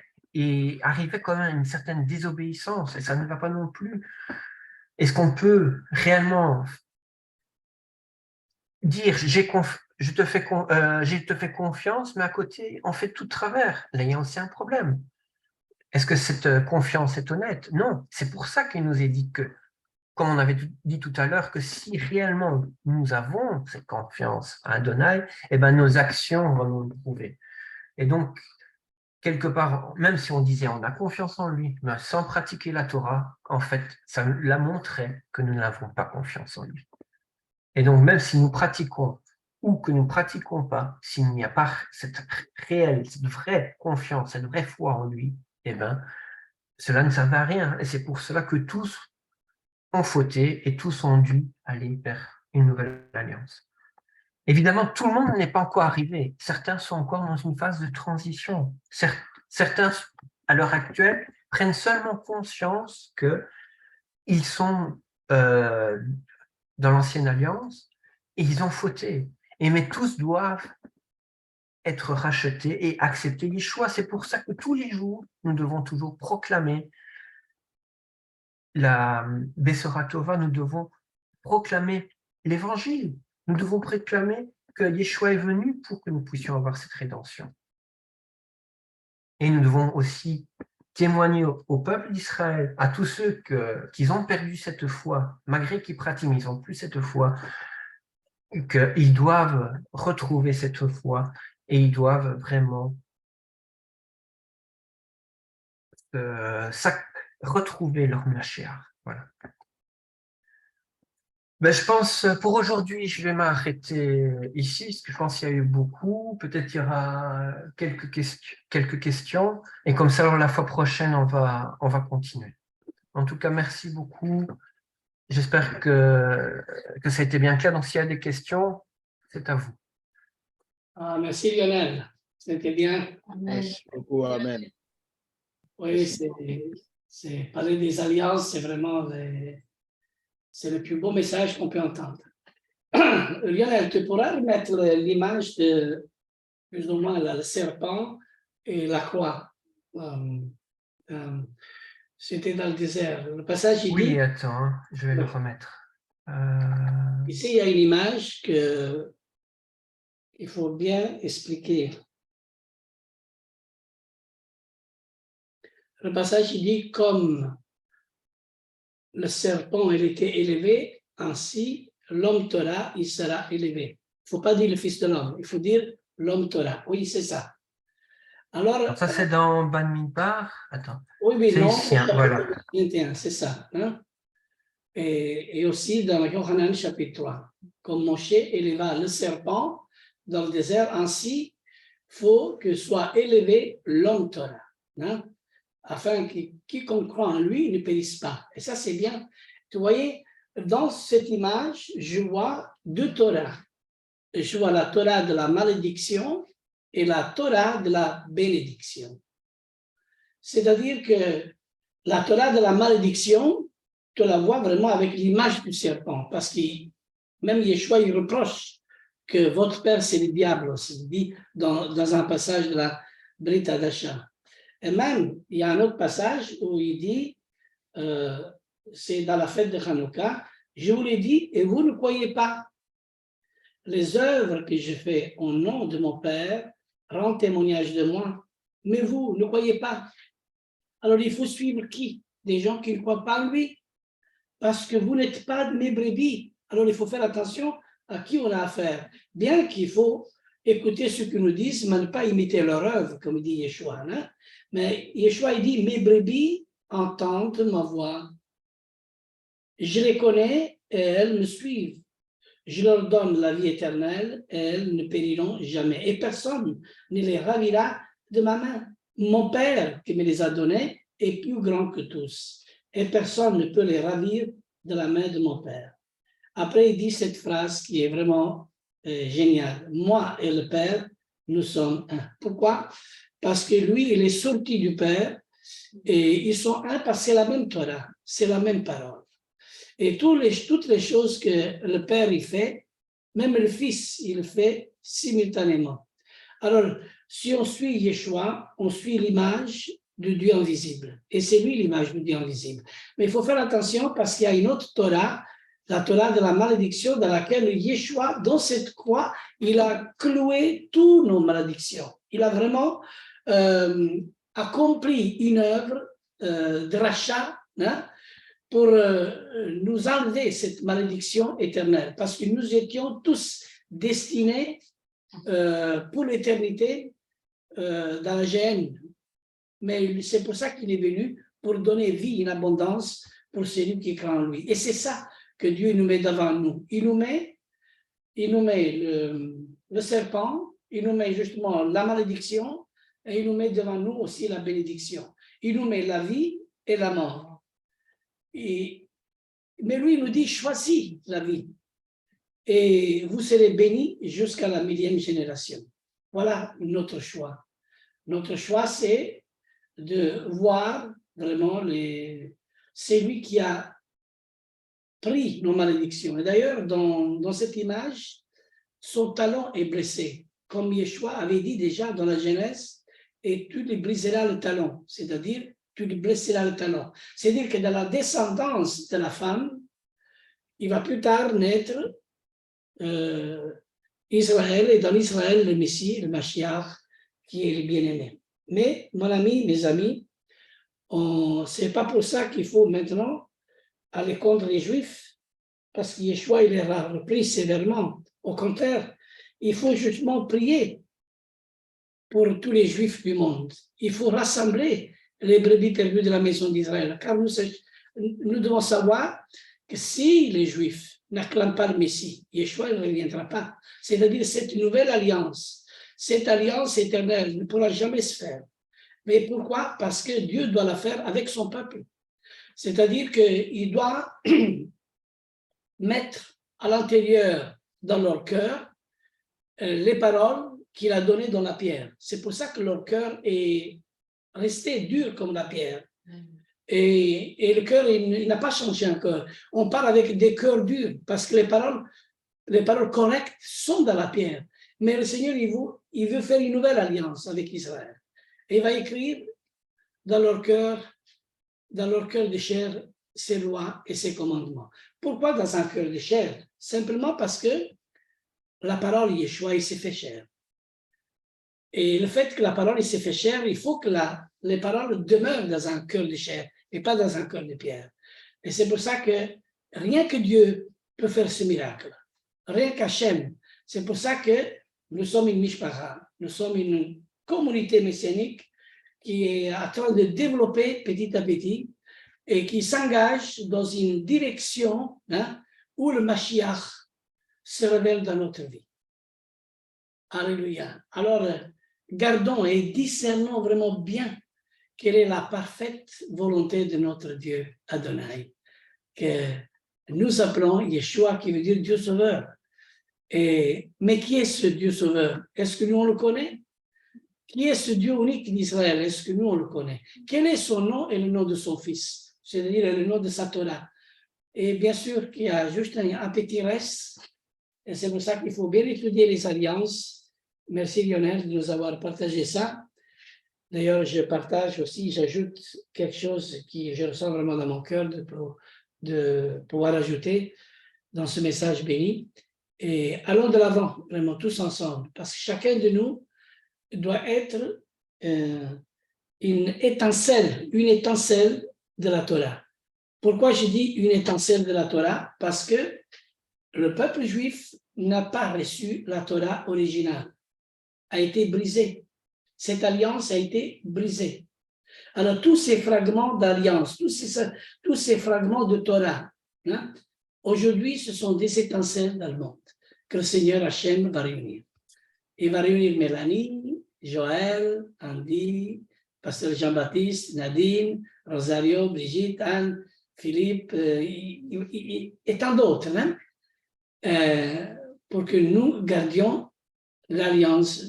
quand même à une certaine désobéissance, et ça ne va pas non plus. Est-ce qu'on peut réellement dire je te fais confiance, mais à côté, on fait tout de travers? Là, il y a aussi un problème. Est-ce que cette confiance est honnête? Non. C'est pour ça qu'il nous est dit que, comme on avait dit tout à l'heure, que si réellement nous avons cette confiance à Adonai, eh ben, nos actions vont nous le prouver. Et donc, quelque part, même si on disait on a confiance en lui, mais sans pratiquer la Torah, en fait, ça la montrait que nous n'avons pas confiance en lui. Et donc, même si nous pratiquons ou que nous ne pratiquons pas, s'il n'y a pas cette réelle, cette vraie confiance, cette vraie foi en lui, eh ben, cela ne sert à rien. Et c'est pour cela que tous ont fauté et tous ont dû aller vers une nouvelle alliance. Évidemment, tout le monde n'est pas encore arrivé. Certains sont encore dans une phase de transition. Certains, à l'heure actuelle, prennent seulement conscience qu'ils sont dans l'ancienne alliance et ils ont fauté. Mais tous doivent être rachetés et accepter les choix. C'est pour ça que tous les jours, nous devons toujours proclamer la Bessora Tova, nous devons proclamer l'évangile. Nous devons proclamer que Yeshua est venu pour que nous puissions avoir cette rédemption. Et nous devons aussi témoigner au peuple d'Israël, à tous ceux qui ont perdu cette foi, malgré qu'ils pratiquent, ils n'ont plus cette foi, qu'ils doivent retrouver cette foi et ils doivent vraiment retrouver leur Mashiach. Voilà. Ben, je pense, pour aujourd'hui, je vais m'arrêter ici, parce que je pense qu'il y a eu beaucoup. Peut-être il y aura quelques questions. Et comme ça, alors, la fois prochaine, on va continuer. En tout cas, merci beaucoup. J'espère que ça a été bien clair. Donc, s'il y a des questions, c'est à vous. Ah, merci Lionel, c'était bien. Merci beaucoup, Amen. Oui, c'est parler des alliances, c'est vraiment c'est le plus beau message qu'on peut entendre. Lionel, tu pourras remettre l'image de plus ou moins le serpent et la croix. C'était dans le désert. Le passage, il dit... Oui, attends, hein, je vais le remettre. Ici, il y a une image qu'il faut bien expliquer. Le passage, il dit, comme le serpent, il était élevé, ainsi, l'homme Torah, il sera élevé. Il ne faut pas dire le fils de l'homme, il faut dire l'homme Torah. Oui, c'est ça. Alors, ça, c'est dans Ban Midbar. Attends. oui, mais non, ici, hein, voilà. 21, c'est ça. Hein? Et aussi dans Yohanan chapitre 3, comme Moshe éleva le serpent dans le désert, ainsi, il faut que soit élevé l'homme Torah. Hein? Afin que quiconque croit en lui ne périsse pas. Et ça, c'est bien. Tu voyez, dans cette image, je vois deux Torahs. Je vois la Torah de la malédiction et la Torah de la bénédiction. C'est-à-dire que la Torah de la malédiction, tu la vois vraiment avec l'image du serpent, parce que même Yeshua, il reproche que votre père, c'est le diable aussi, il dit dans un passage de la Brit Hadasha. Et même, il y a un autre passage où il dit, c'est dans la fête de Hanouka, je vous l'ai dit et vous ne croyez pas. Les œuvres que je fais au nom de mon Père rendent témoignage de moi, mais vous ne croyez pas. Alors il faut suivre qui? Des gens qui ne croient pas en lui, parce que vous n'êtes pas de mes brebis. Alors il faut faire attention à qui on a affaire. Bien qu'il faut écouter ce qu'ils nous disent, mais ne pas imiter leur œuvre, comme dit Yeshua. Hein? Mais Yeshua, il dit, mes brebis entendent ma voix. Je les connais et elles me suivent. Je leur donne la vie éternelle et elles ne périront jamais. Et personne ne les ravira de ma main. Mon Père qui me les a donnés est plus grand que tous. Et personne ne peut les ravir de la main de mon Père. Après, il dit cette phrase qui est vraiment géniale. Moi et le Père, nous sommes un. Pourquoi? Parce que lui, il est sorti du Père et ils sont un parce que c'est la même Torah, c'est la même parole. Et toutes les choses que le Père il fait, même le Fils, il le fait simultanément. Alors, si on suit Yeshua, on suit l'image de Dieu invisible. Et c'est lui l'image de Dieu invisible. Mais il faut faire attention parce qu'il y a une autre Torah, la Torah de la malédiction, dans laquelle Yeshua, dans cette croix, il a cloué toutes nos malédictions. Il a vraiment accompli une œuvre de rachat, hein, pour nous enlever cette malédiction éternelle, parce que nous étions tous destinés pour l'éternité dans la géhenne. Mais c'est pour ça qu'il est venu, pour donner vie en abondance pour celui qui croit en lui. Et c'est ça que Dieu nous met devant nous. Il nous met le serpent, il nous met justement la malédiction, et il nous met devant nous aussi la bénédiction. Il nous met la vie et la mort. Mais lui, il nous dit, choisis la vie. Et vous serez bénis jusqu'à la 1000e génération. Voilà notre choix. Notre choix, c'est de voir vraiment celui qui a pris nos malédictions. Et d'ailleurs, dans cette image, son talon est blessé. Comme Yeshua avait dit déjà dans la Genèse, et tu lui briseras le talon, c'est-à-dire tu lui blesseras le talon. C'est-à-dire que dans la descendance de la femme, il va plus tard naître Israël, et dans Israël, le Messie, le Mashiach, qui est le bien-aimé. Mais, mon ami, mes amis, ce n'est pas pour ça qu'il faut maintenant aller contre les Juifs, parce que Yeshua, il les a repris sévèrement. Au contraire, il faut justement prier pour tous les Juifs du monde. Il faut rassembler les brebis perdues de la maison d'Israël, car nous devons savoir que si les Juifs n'acclament pas le Messie, Yeshua ne reviendra pas. C'est-à-dire cette nouvelle alliance, cette alliance éternelle ne pourra jamais se faire. Mais pourquoi? Parce que Dieu doit la faire avec son peuple. C'est-à-dire qu'il doit mettre à l'intérieur, dans leur cœur, les paroles qu'il a données dans la pierre. C'est pour ça que leur cœur est resté dur comme la pierre. Et le cœur, il n'a pas changé encore. On parle avec des cœurs durs parce que les paroles correctes sont dans la pierre. Mais le Seigneur, il veut faire une nouvelle alliance avec Israël. Et il va écrire dans leur cœur de chair, ses lois et ses commandements. Pourquoi dans un cœur de chair? Simplement parce que la parole Yeshua, il s'est fait chair. Et le fait que la parole il s'est fait chair, il faut que les paroles demeurent dans un cœur de chair et pas dans un cœur de pierre. Et c'est pour ça que rien que Dieu peut faire ce miracle. Rien qu'Hachem. C'est pour ça que nous sommes une mishpacha. Nous sommes une communauté messianique qui est en train de développer petit à petit et qui s'engage dans une direction où le Mashiach se révèle dans notre vie. Alléluia. Alors, gardons et discernons vraiment bien quelle est la parfaite volonté de notre Dieu Adonai, que nous appelons Yeshua, qui veut dire Dieu sauveur. Mais qui est ce Dieu sauveur? Est-ce que nous on le connaît? Qui est ce Dieu unique d'Israël? Est-ce que nous on le connaît? Quel est son nom et le nom de son fils? C'est-à-dire le nom de sa Torah. Et bien sûr qu'il y a juste un petit reste, et c'est pour ça qu'il faut bien étudier les alliances. Merci Lionel de nous avoir partagé ça. D'ailleurs, je partage aussi, j'ajoute quelque chose qui je ressens vraiment dans mon cœur de pouvoir ajouter dans ce message béni. Et allons de l'avant, vraiment tous ensemble, parce que chacun de nous doit être une étincelle de la Torah. Pourquoi je dis une étincelle de la Torah? Parce que le peuple juif n'a pas reçu la Torah originale, a été brisée. Cette alliance a été brisée. Alors tous ces fragments d'alliance, tous ces fragments de Torah, aujourd'hui ce sont des étincelles dans le monde que le Seigneur Hachem va réunir. Il va réunir Mélanie, Joël, Andy, Pasteur Jean-Baptiste, Nadine, Rosario, Brigitte, Anne, Philippe et tant d'autres, hein, pour que nous gardions l'alliance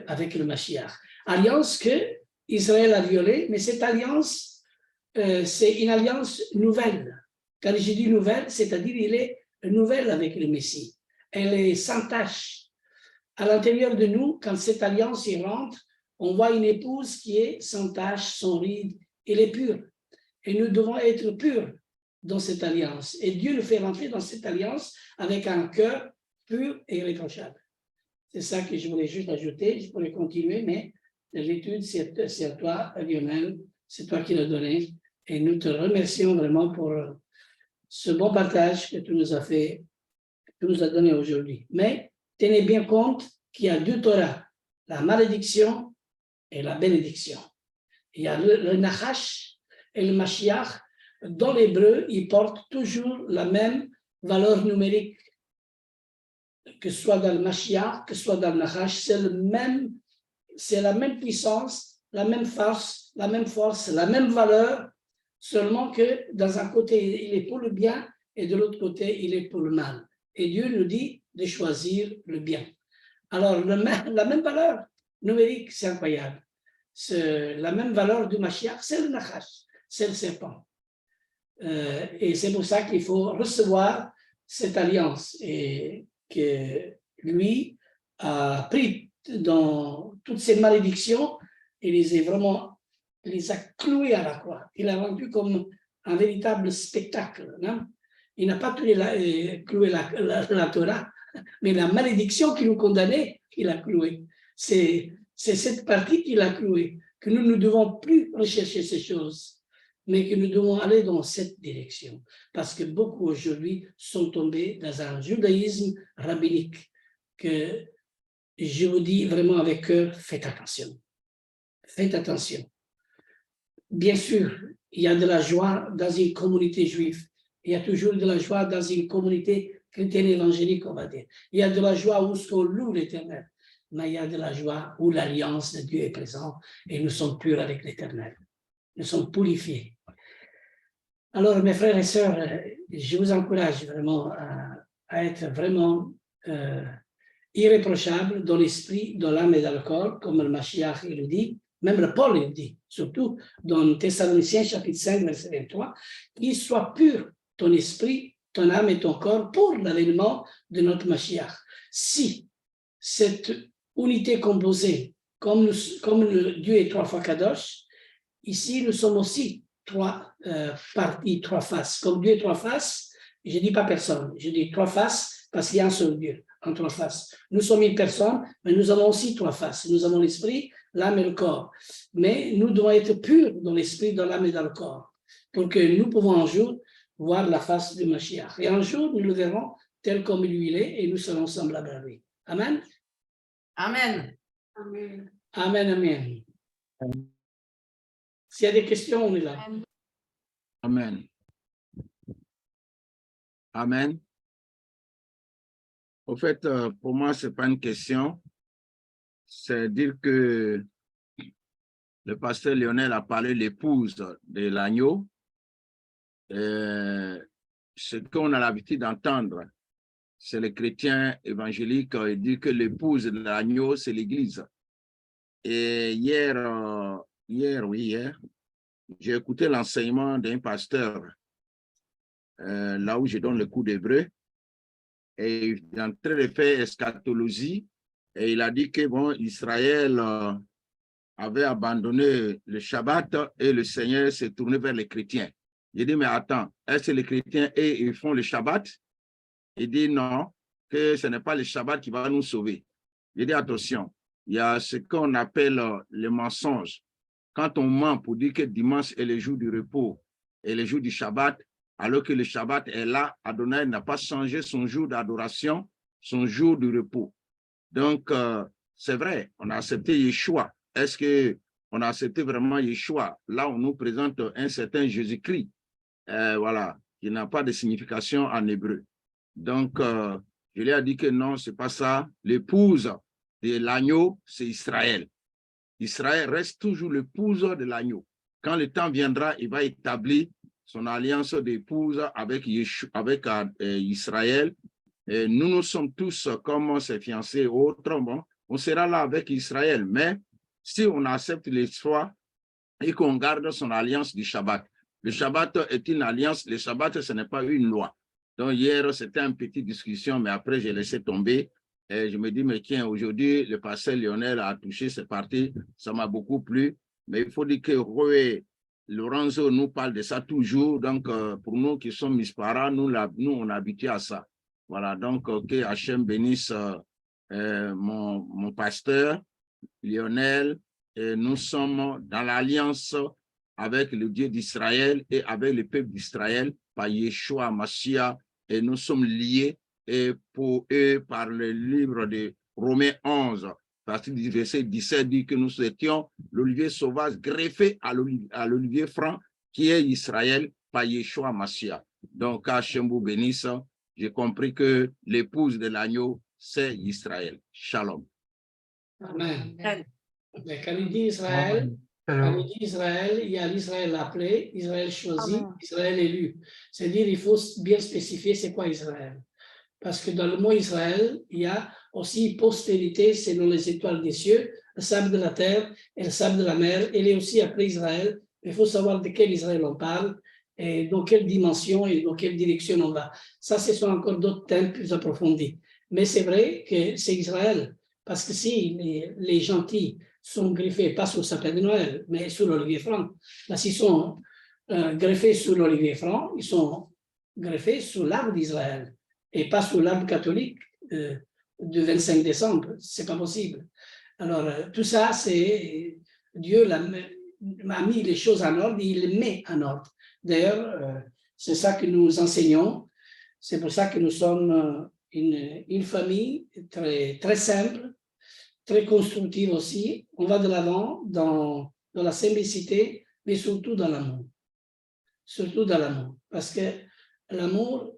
avec le Mashiach. Alliance que Israël a violée, mais cette alliance, c'est une alliance nouvelle. Quand je dis nouvelle, c'est-à-dire il est nouvelle avec le Messie. Elle est sans tache. À l'intérieur de nous, quand cette alliance y rentre, on voit une épouse qui est sans tache, sans ride, elle est pure. Et nous devons être purs dans cette alliance. Et Dieu nous fait rentrer dans cette alliance avec un cœur pur et irréprochable. C'est ça que je voulais juste ajouter. Je pourrais continuer, mais l'étude, c'est à toi, Lionel. C'est toi qui l'as donné. Et nous te remercions vraiment pour ce bon partage que tu nous as fait, que tu nous as donné aujourd'hui. Mais tenez bien compte qu'il y a deux Torahs, la malédiction et la bénédiction. Il y a le Nachash et le Mashiach. Dans l'hébreu, ils portent toujours la même valeur numérique. Que ce soit dans le Mashiach, que ce soit dans le Nachash, c'est la même puissance, la même force, la même valeur, seulement que dans un côté, il est pour le bien et de l'autre côté, il est pour le mal. Et Dieu nous dit de choisir le bien. Alors, la même valeur numérique, c'est incroyable. La même valeur du Mashiach, c'est le Nachash, c'est le serpent. Et c'est pour ça qu'il faut recevoir cette alliance et que lui a pris dans toutes ces malédictions et les a clouées à la croix. Il a rendu comme un véritable spectacle. Non? Il n'a pas cloué la Torah, mais la malédiction qui nous condamnait, il a cloué. C'est cette partie qu'il a clouée, que nous ne devons plus rechercher ces choses, mais que nous devons aller dans cette direction. Parce que beaucoup aujourd'hui sont tombés dans un judaïsme rabbinique que je vous dis vraiment avec cœur, faites attention. Faites attention. Bien sûr, il y a de la joie dans une communauté juive. Il y a toujours de la joie dans une communauté chrétienne évangélique, on va dire. Il y a de la joie où on loue l'Éternel. Mais il y a de la joie où l'alliance de Dieu est présente et nous sommes purs avec l'Éternel. Nous sommes purifiés. Alors, mes frères et sœurs, je vous encourage vraiment à être vraiment irréprochable dans l'esprit, dans l'âme et dans le corps, comme le Mashiach il le dit, même le Paul il dit, surtout dans Thessaloniciens chapitre 5, verset 23, qu'il soit pur ton esprit, ton âme et ton corps pour l'avènement de notre Mashiach. Si cette unité composée, comme le Dieu est trois fois Kadosh, ici nous sommes aussi trois parties, trois faces. Comme Dieu est trois faces, je ne dis pas personne, je dis trois faces parce qu'il y a un seul Dieu en trois faces. Nous sommes une personne, mais nous avons aussi trois faces. Nous avons l'esprit, l'âme et le corps. Mais nous devons être purs dans l'esprit, dans l'âme et dans le corps pour que nous pouvons un jour voir la face de Mashiach. Et un jour, nous le verrons tel comme lui il est et nous serons semblables à lui. Amen. Amen. Amen. Amen, amen. S'il y a des questions, on est là. Amen. Amen. Au fait, pour moi, ce n'est pas une question. C'est dire que le pasteur Lionel a parlé de l'épouse de l'agneau. Ce qu'on a l'habitude d'entendre, c'est les chrétiens évangéliques, ils disent que l'épouse de l'agneau, c'est l'Église. Et hier, j'ai écouté l'enseignement d'un pasteur là où je donne le cours d'hébreu. Et il est en train de faire eschatologie. Et il a dit que bon, Israël avait abandonné le Shabbat et le Seigneur s'est tourné vers les chrétiens. J'ai dit, mais attends, est-ce que les chrétiens, ils font le Shabbat? Il dit non, que ce n'est pas le Shabbat qui va nous sauver. J'ai dit, attention, il y a ce qu'on appelle le mensonge. Quand on ment pour dire que dimanche est le jour du repos et le jour du Shabbat, alors que le Shabbat est là, Adonai n'a pas changé son jour d'adoration, son jour de repos. Donc, c'est vrai, on a accepté Yeshua. Est-ce qu'on a accepté vraiment Yeshua? Là, on nous présente un certain Jésus-Christ, voilà, qui n'a pas de signification en hébreu. Donc, je lui ai dit que non, ce n'est pas ça. L'épouse de l'agneau, c'est Israël. Israël reste toujours l'épouse de l'agneau. Quand le temps viendra, il va établir son alliance d'épouse avec, Israël. Et nous sommes tous comme ses fiancés autrement. On sera là avec Israël. Mais si on accepte les choix et qu'on garde son alliance du Shabbat, le Shabbat est une alliance, le Shabbat, ce n'est pas une loi. Donc hier, c'était une petite discussion, mais après, j'ai laissé tomber. Et je me dis, mais tiens, aujourd'hui, le pasteur Lionel a touché cette partie, ça m'a beaucoup plu. Mais il faut dire que Roé Lorenzo nous parle de ça toujours. Donc, pour nous qui sommes Mispara, nous, on est habitués à ça. Voilà, donc, que Hachem bénisse mon pasteur Lionel. Et nous sommes dans l'alliance avec le Dieu d'Israël et avec le peuple d'Israël par Yeshua Mashiach, et nous sommes liés et pour eux par le livre de Romains 11, partir du verset 17, dit que nous étions l'olivier sauvage greffé à l'olivier franc qui est Israël par Yeshua Mashiach. Donc, Hachem vous bénisse. J'ai compris que l'épouse de l'agneau, c'est Israël. Shalom. Amen. Amen. Mais quand il dit Israël, quand il dit Israël, il y a l'Israël appelé, Israël choisi, Amen. Israël élu. C'est-à-dire il faut bien spécifier c'est quoi Israël. Parce que dans le mot Israël, il y a aussi postérité selon les étoiles des cieux, le sable de la terre et le sable de la mer. Il est aussi appelé Israël. Il faut savoir de quel Israël on parle et dans quelle dimension et dans quelle direction on va. Ça, ce sont encore d'autres thèmes plus approfondis. Mais c'est vrai que c'est Israël. Parce que si les gentils sont greffés, pas sur le sapin de Noël, mais sur l'olivier franc, là, s'ils sont greffés sur l'olivier franc, ils sont greffés sur l'arbre d'Israël et pas sur l'arbre catholique du 25 décembre. C'est pas possible. Alors, tout ça, c'est Dieu m'a mis les choses en ordre, il les met en ordre. D'ailleurs, c'est ça que nous enseignons. C'est pour ça que nous sommes une famille très, très simple, très constructive aussi. On va de l'avant dans la simplicité, mais surtout dans l'amour. Surtout dans l'amour. Parce que l'amour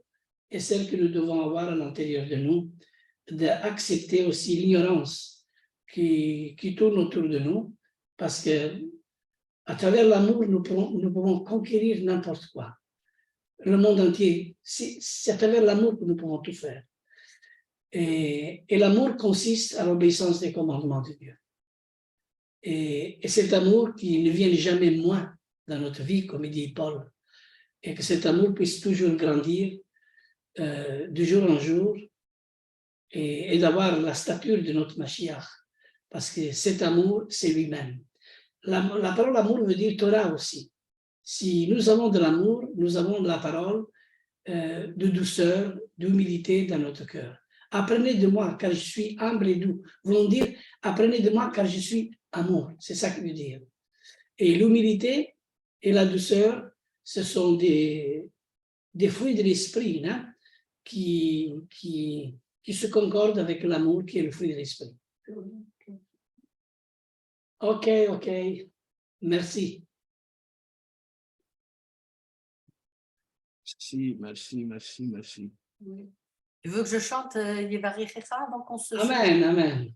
est celle que nous devons avoir à l'intérieur de nous, d'accepter aussi l'ignorance qui tourne autour de nous, parce que à travers l'amour, nous pouvons conquérir n'importe quoi. Le monde entier, c'est à travers l'amour que nous pouvons tout faire. Et l'amour consiste à l'obéissance des commandements de Dieu. Et cet amour qui ne vient jamais moins dans notre vie, comme il dit Paul, et que cet amour puisse toujours grandir de jour en jour et d'avoir la stature de notre Mashiach. Parce que cet amour, c'est lui-même. La parole amour veut dire Torah aussi. Si nous avons de l'amour, nous avons de la parole de douceur, d'humilité dans notre cœur. Apprenez de moi, car je suis humble et doux. Voulons dire, apprenez de moi, car je suis amour. C'est ça que veut dire. Et l'humilité et la douceur, ce sont des fruits de l'esprit, hein, qui se concordent avec l'amour qui est le fruit de l'esprit. Ok. Merci. Merci. Tu veux que je chante Yevarechecha avant qu'on se... Amen.